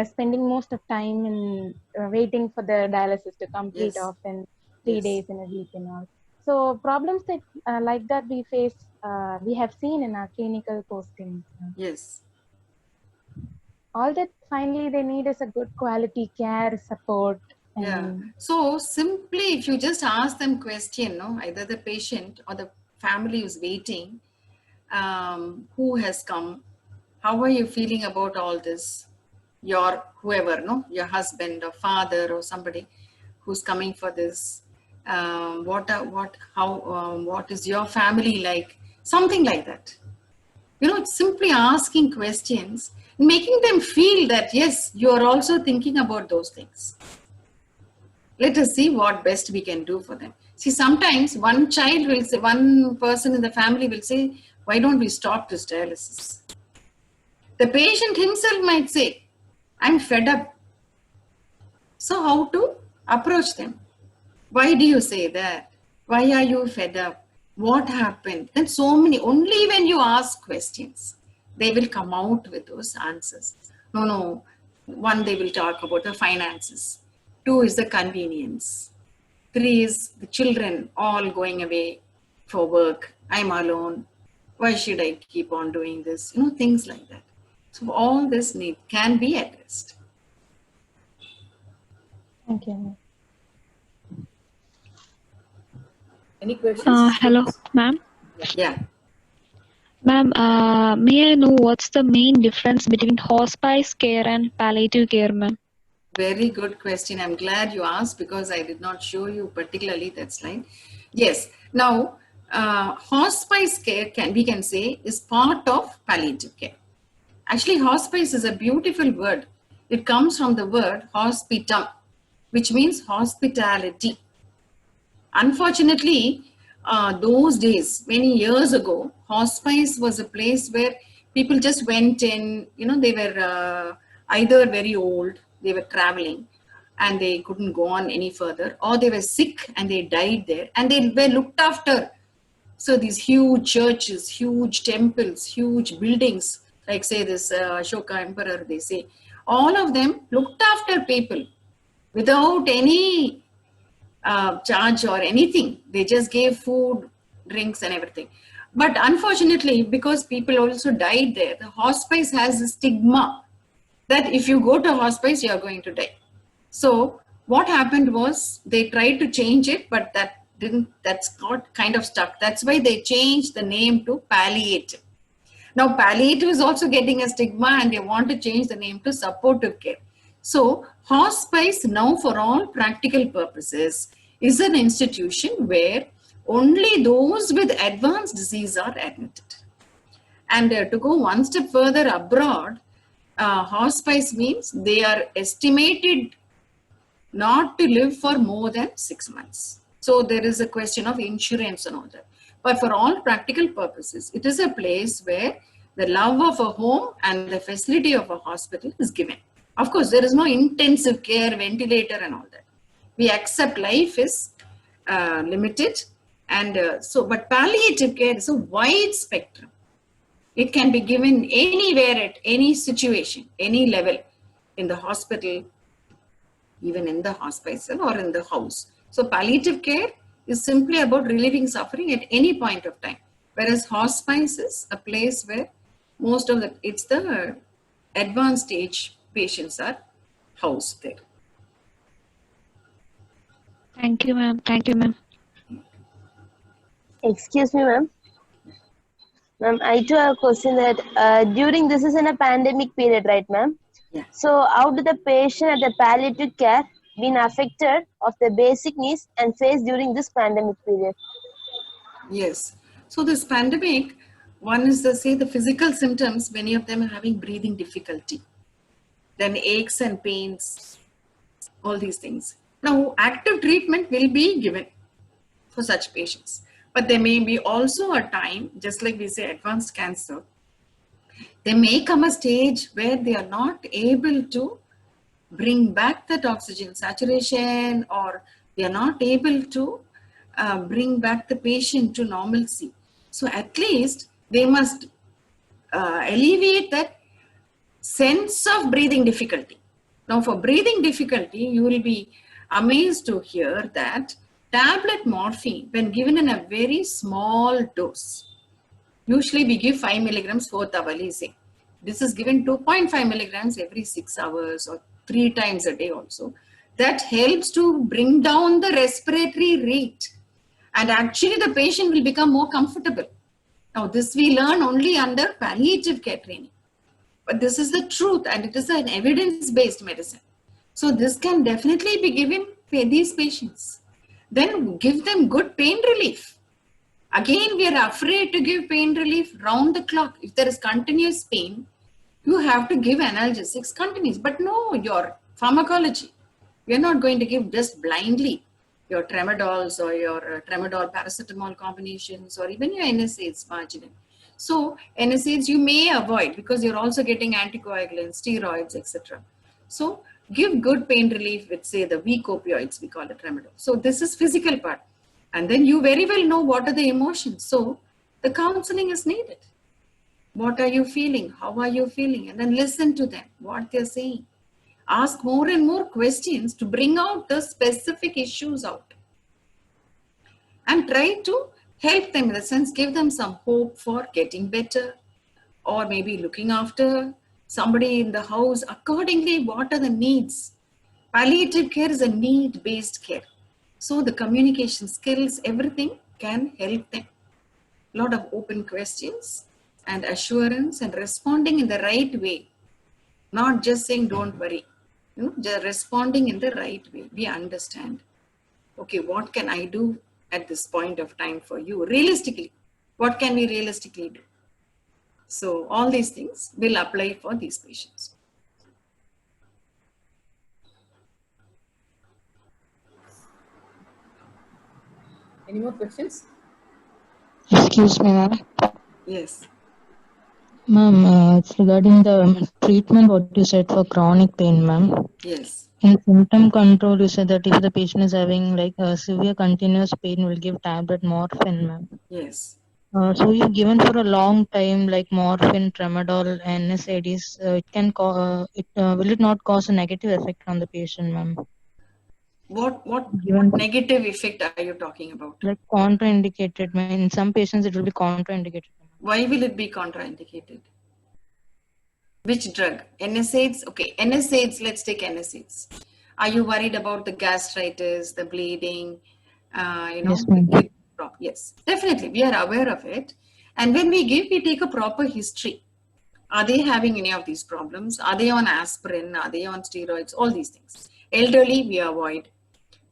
spending most of time in waiting for the dialysis to complete Yes. often 3 days Yes. in a week and all. So problems that like that we face, we have seen in our clinical postings. Yes. All that finally they need is a good quality care, support, Yeah. and So simply, if you just ask them question, no, either the patient or the family who's waiting, who has come, how are you feeling about all this? Your whoever, no, your husband or father or somebody who's coming for this. What is your family like? Something like that. It's simply asking questions, making them feel that yes, you are also thinking about those things. Let us see what best we can do for them. See, sometimes one child will say, one person in the family will say, why don't we stop this dialysis? The patient himself might say, I'm fed up. So how to approach them? Why do you say that? Why are you fed up? What happened? Then so many, only when you ask questions, they will come out with those answers. No. One, they will talk about the finances. Two is the convenience. Three is the children all going away for work. I'm alone. Why should I keep on doing this? Things like that. So all this need can be addressed. thank you. Any questions? Hello, ma'am. Yeah. Ma'am, may I know what's the main difference between hospice care and palliative care, ma'am? Very good question. I'm glad you asked because I did not show you particularly that slide. Yes. Now, hospice care we can say is part of palliative care. Actually, hospice is a beautiful word. It comes from the word hospitum, which means hospitality. Unfortunately, those days, many years ago, hospice was a place where people just went in, they were either very old, they were traveling and they couldn't go on any further, or they were sick and they died there and they were looked after. So these huge churches, huge temples, huge buildings, like say this Ashoka Emperor, they say, all of them looked after people without any charge or anything. They just gave food, drinks and everything. But unfortunately, because people also died there, the hospice has a stigma that if you go to hospice, you are going to die. So what happened was they tried to change it, but that's got kind of stuck. That's why they changed the name to palliative. Now, palliative is also getting a stigma and they want to change the name to supportive care. So, hospice now for all practical purposes is an institution where only those with advanced disease are admitted. And to go one step further abroad, hospice means they are estimated not to live for more than 6 months. So there is a question of insurance and all that. But for all practical purposes, it is a place where the love of a home and the facility of a hospital is given. Of course, there is no intensive care, ventilator and all that. We accept life is limited. And but palliative care is a wide spectrum. It can be given anywhere at any situation, any level, in the hospital, even in the hospice or in the house. So palliative care is simply about relieving suffering at any point of time. Whereas hospice is a place where most of it's the advanced stage patients are housed there. Thank you, ma'am. Thank you, ma'am. Excuse me, ma'am. Ma'am, I too have a question that during this is in a pandemic period, right, ma'am? Yeah. So, how do the patient at the palliative care been affected of the basic needs and faced during this pandemic period? Yes. So this pandemic, one is the physical symptoms, many of them are having breathing difficulty, then aches and pains, all these things. Now, active treatment will be given for such patients. But there may be also a time, just like we say advanced cancer, there may come a stage where they are not able to bring back that oxygen saturation, or they are not able to bring back the patient to normalcy. So at least they must alleviate that sense of breathing difficulty. Now for breathing difficulty, you will be amazed to hear that tablet morphine, when given in a very small dose, usually we give 5 milligrams 4th hourly, say. This is given 2.5 milligrams every 6 hours or 3 times a day also. That helps to bring down the respiratory rate. And actually the patient will become more comfortable. Now this we learn only under palliative care training. But this is the truth and it is an evidence-based medicine. So this can definitely be given for these patients. Then give them good pain relief. Again, we are afraid to give pain relief round the clock. If there is continuous pain, you have to give analgesics continuous. But no, your pharmacology, we are not going to give just blindly your tramadols or your tramadol paracetamol combinations or even your NSAIDs marginal. So NSAIDs you may avoid because you're also getting anticoagulants, steroids, etc. So give good pain relief with, say, the weak opioids, we call it tramadol. So this is physical part. And then you very well know what are the emotions. So the counseling is needed. What are you feeling? How are you feeling? And then listen to them, what they're saying. Ask more and more questions to bring out the specific issues out. And try to help them, in the sense, give them some hope for getting better or maybe looking after somebody in the house. Accordingly, what are the needs? Palliative care is a need-based care. So the communication skills, everything can help them. A lot of open questions and assurance and responding in the right way. Not just saying, don't worry. Just responding in the right way. We understand. Okay, what can I do at this point of time for you? Realistically, what can we realistically do? So all these things will apply for these patients. Any more questions? Excuse me, ma'am. Yes. Ma'am, it's regarding the treatment, what you said for chronic pain, ma'am. Yes. In symptom control, you said that if the patient is having like a severe continuous pain, we'll give tablet morphine, ma'am. Yes. So you've given for a long time, like morphine, tramadol, and NSAIDs, it can will it not cause a negative effect on the patient, ma'am? What Given negative effect are you talking about? like contraindicated, ma'am. In some patients, it will be contraindicated. Why will it be contraindicated? Which drug? NSAIDs? Okay, NSAIDs, let's take NSAIDs. Are you worried about the gastritis, the bleeding, Yes, ma'am. Yes, definitely. We are aware of it. And when we give, we take a proper history. Are they having any of these problems? Are they on aspirin? Are they on steroids? All these things. Elderly, we avoid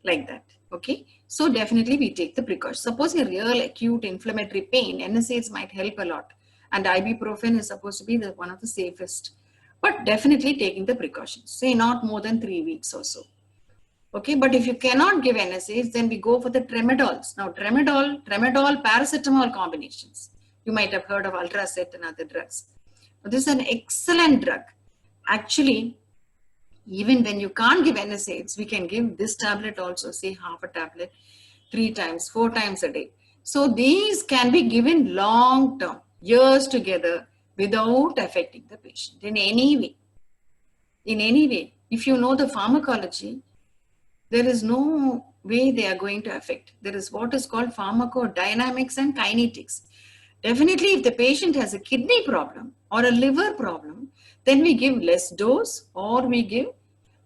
like that. Okay. So definitely we take the precautions. Suppose a real acute inflammatory pain, NSAIDs might help a lot. And ibuprofen is supposed to be one of the safest. But definitely taking the precautions. Say not more than 3 weeks or so. Okay, but if you cannot give NSAIDs, then we go for the tramadols. Now, tramadol, paracetamol combinations. You might have heard of Ultracet and other drugs. This is an excellent drug. Actually, even when you can't give NSAIDs, we can give this tablet also, say half a tablet, 3 times, 4 times a day. So these can be given long term, years together, without affecting the patient in any way. In any way, if you know the pharmacology, there is no way they are going to affect. There is what is called pharmacodynamics and kinetics. Definitely, if the patient has a kidney problem or a liver problem, then we give less dose or we give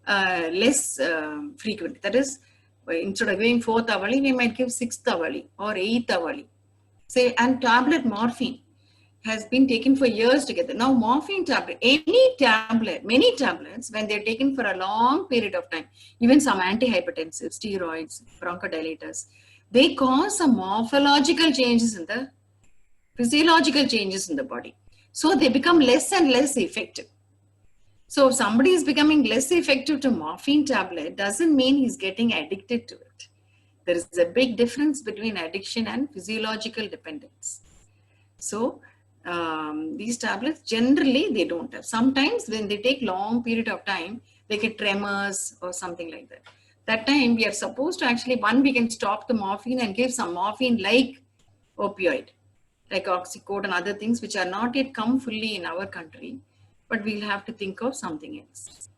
less frequent. That is, instead of giving 4th hourly, we might give 6th hourly or 8th hourly. Say, and tablet morphine has been taken for years together. Now, morphine tablet, any tablet, many tablets, when they're taken for a long period of time, even some antihypertensives, steroids, bronchodilators, they cause some morphological changes in the physiological changes in the body. So they become less and less effective. So if somebody is becoming less effective to morphine tablet, doesn't mean he's getting addicted to it. There is a big difference between addiction and physiological dependence. So these tablets, generally they don't have. Sometimes when they take long period of time, they get tremors or something like that. That time we are supposed to actually, we can stop the morphine and give some morphine-like opioid, like Oxycodone and other things which are not yet come fully in our country. but we'll have to think of something else.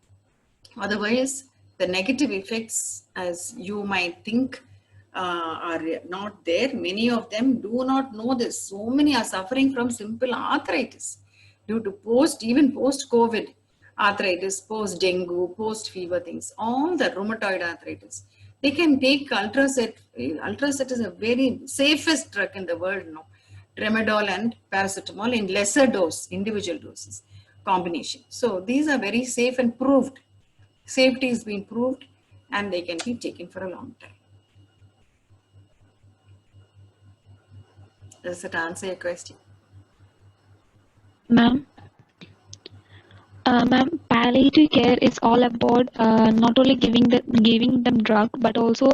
Otherwise, the negative effects, as you might think, are not there. Many of them do not know this. So many are suffering from simple arthritis due to even post-COVID arthritis, post-dengue, post-fever things, all the rheumatoid arthritis. They can take Ultracet. Ultracet is a very safest drug in the world now. Tramadol and paracetamol in lesser dose, individual doses, combination. So these are very safe and proved. Safety has been proved and they can be taken for a long time. Does that answer your question? Ma'am? Ma'am, palliative care is all about not only giving them drug, but also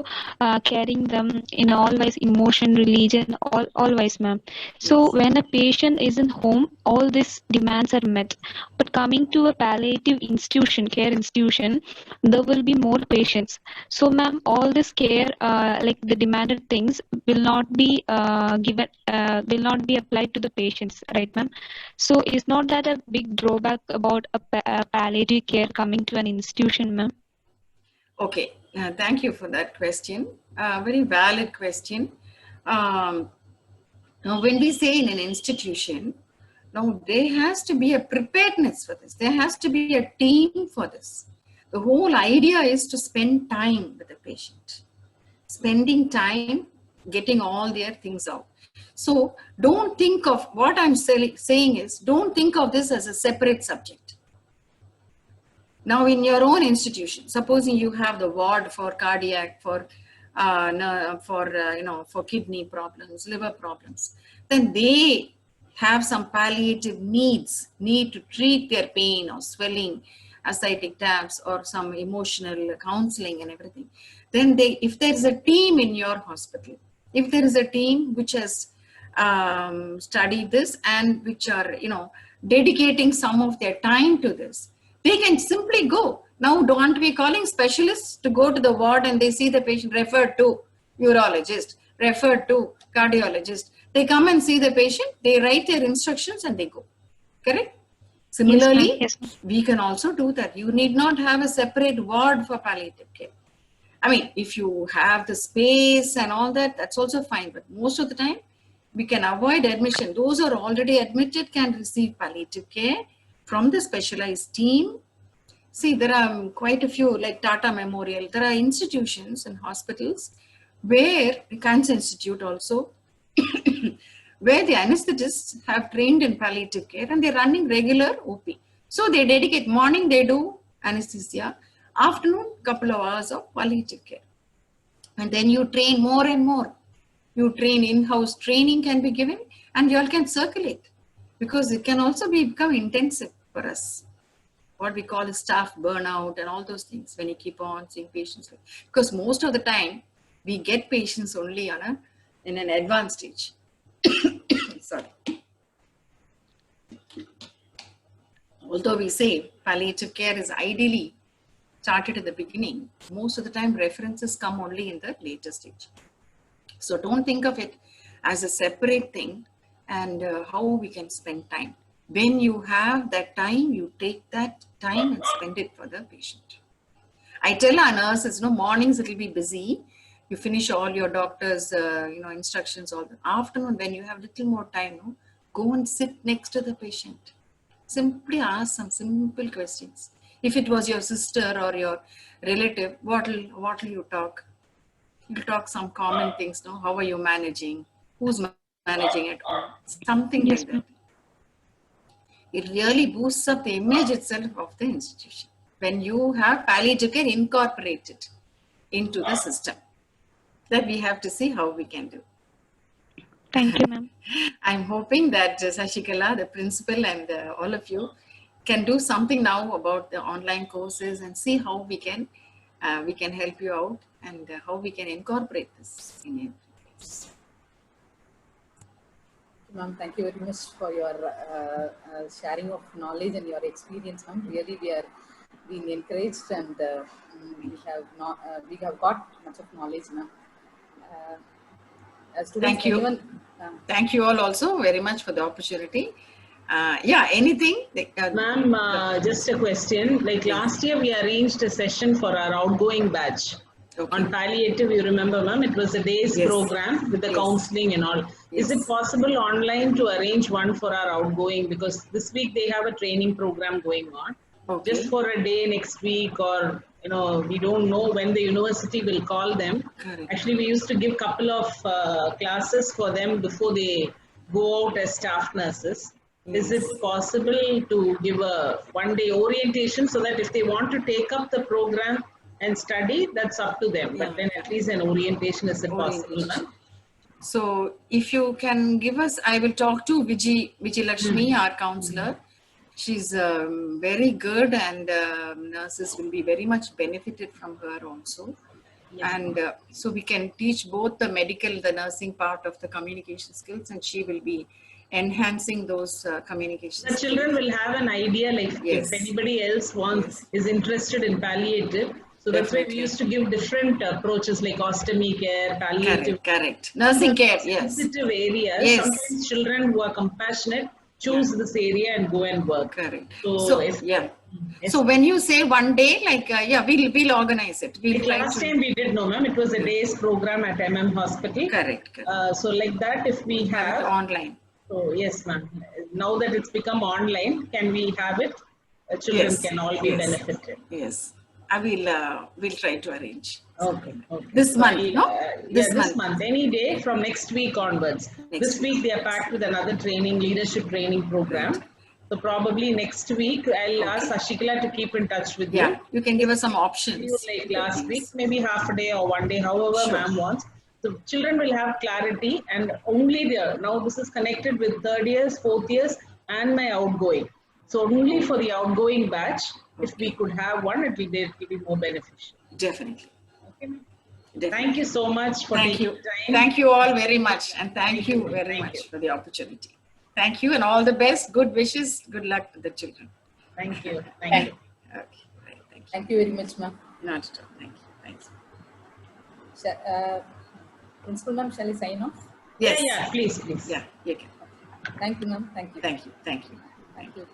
caring them in all ways, emotion, religion, all ways, ma'am. So when a patient is in home, all these demands are met. But coming to a palliative care institution, there will be more patients. So, ma'am, all this care, like the demanded things, will not be will not be applied to the patients, right, ma'am? So is not that a big drawback about a palliative care coming to an institution, ma'am? Okay, thank you for that question. Very valid question. Now, when we say in an institution, now there has to be a preparedness for this. There has to be a team for this. The whole idea is to spend time with the patient. Spending time, getting all their things out. So don't think of what I'm saying is, don't think of this as a separate subject. Now in your own institution, supposing you have the ward for cardiac, for kidney problems, liver problems, then they have some palliative need to treat their pain or swelling, ascitic tabs, or some emotional counseling and everything. Then if there is a team in your hospital, if there is a team which has studied this and which are, dedicating some of their time to this, they can simply go. Now, don't we calling specialists to go to the ward and they see the patient, referred to urologist, referred to cardiologist. They come and see the patient, they write their instructions and they go. Correct? Similarly, yes, we can also do that. You need not have a separate ward for palliative care. I mean, if you have the space and all that, that's also fine. But most of the time, we can avoid admission. Those who are already admitted can receive palliative care from the specialized team. See, there are quite a few, like Tata Memorial. There are institutions and hospitals where, the Cancer Institute also, where the anesthetists have trained in palliative care and they're running regular OP. So they dedicate, morning they do anesthesia, afternoon couple of hours of palliative care. And then you train more and more. You train, in-house training can be given and you all can circulate, because it can also become intensive for us. What we call staff burnout and all those things when you keep on seeing patients. Because most of the time we get patients only in an advanced stage. Sorry. Although we say palliative care is ideally started at the beginning, most of the time references come only in the later stage. So don't think of it as a separate thing, and how we can spend time. When you have that time, you take that time and spend it for the patient. I tell our nurses, mornings it will be busy. You finish all your doctor's, instructions. All the afternoon, when you have little more time, go and sit next to the patient. Simply ask some simple questions. If it was your sister or your relative, what will you talk? You'll talk some common things. How are you managing? Who's managing at home? Something like that. It really boosts up the image itself of the institution when you have palliative care incorporated into the system. That we have to see how we can do. Thank you, ma'am. I'm hoping that Sashikala, the principal, and all of you can do something now about the online courses and see how we can help you out and how we can incorporate this in your lives. Ma'am, thank you very much for your sharing of knowledge and your experience, ma'am. Really, we are being encouraged and we have got much of knowledge, ma'am. Thank you. Thank you all also very much for the opportunity. Yeah, anything? Ma'am, just a question. Like last year, we arranged a session for our outgoing batch. Okay. On palliative, you remember, ma'am, it was a day's Yes. program with the Yes. counseling and all. Is it Yes. possible online to arrange one for our outgoing? Because this week they have a training program going on. Okay. Just for a day next week, or we don't know when the university will call them. Correct. Actually, we used to give couple of classes for them before they go out as staff nurses. Is it possible to give a one-day orientation so that if they want to take up the program and study, that's up to them. But then at least an orientation, is it possible, ma'am? So if you can give us, I will talk to Vijay Lakshmi, our counselor. She's very good, and nurses will be very much benefited from her also. Yes. And so we can teach both the medical, the nursing part of the communication skills, and she will be enhancing those communication The skills. children will have an idea, like Yes. if anybody else Yes. is interested in palliative. So that's why we Definitely. used to give different approaches like ostomy care, palliative. Correct. Nursing care, yes. Sensitive areas. Yes. Sometimes children who are compassionate choose this area and go and work. Correct. So, yeah. Yes. So when you say one day, like we'll organize it. We'll Like try last to. time we did, no ma'am, it was a day's program at MM Hospital. Correct. So like that, if we have, Online. so yes ma'am, now that it's become online, can we have it? Children Yes. can all be Yes. benefited. Yes. I will. We'll try to arrange. Okay. This month, no? This month, any day from next week onwards. Next This week they are packed with another training, leadership training program. So probably next week I'll ask Ashikala to keep in touch with Yeah. you. You can give us some options. Like last week, maybe half a day or one day, however Sure. ma'am wants. So children will have clarity, and only there. Now this is connected with third years, fourth years, and my outgoing. So only for the outgoing batch, if we could have one, it will be more beneficial. Definitely. Okay, ma'am. Definitely. Thank you so much for Thank taking you. time. Thank you all very much, and thank you very Thank much you. for the opportunity. Thank you, and all the best. Good wishes. Good luck to the children. Thank you. Thank you. Okay. Right. Thank you. Thank you very much, ma'am. Not at all. Thank you. Thanks. Principal ma'am, shall I sign off? Yes. Yeah, please. Yeah. You can. Thank you, ma'am. Thank you. Thank you. Thank you. Thank you.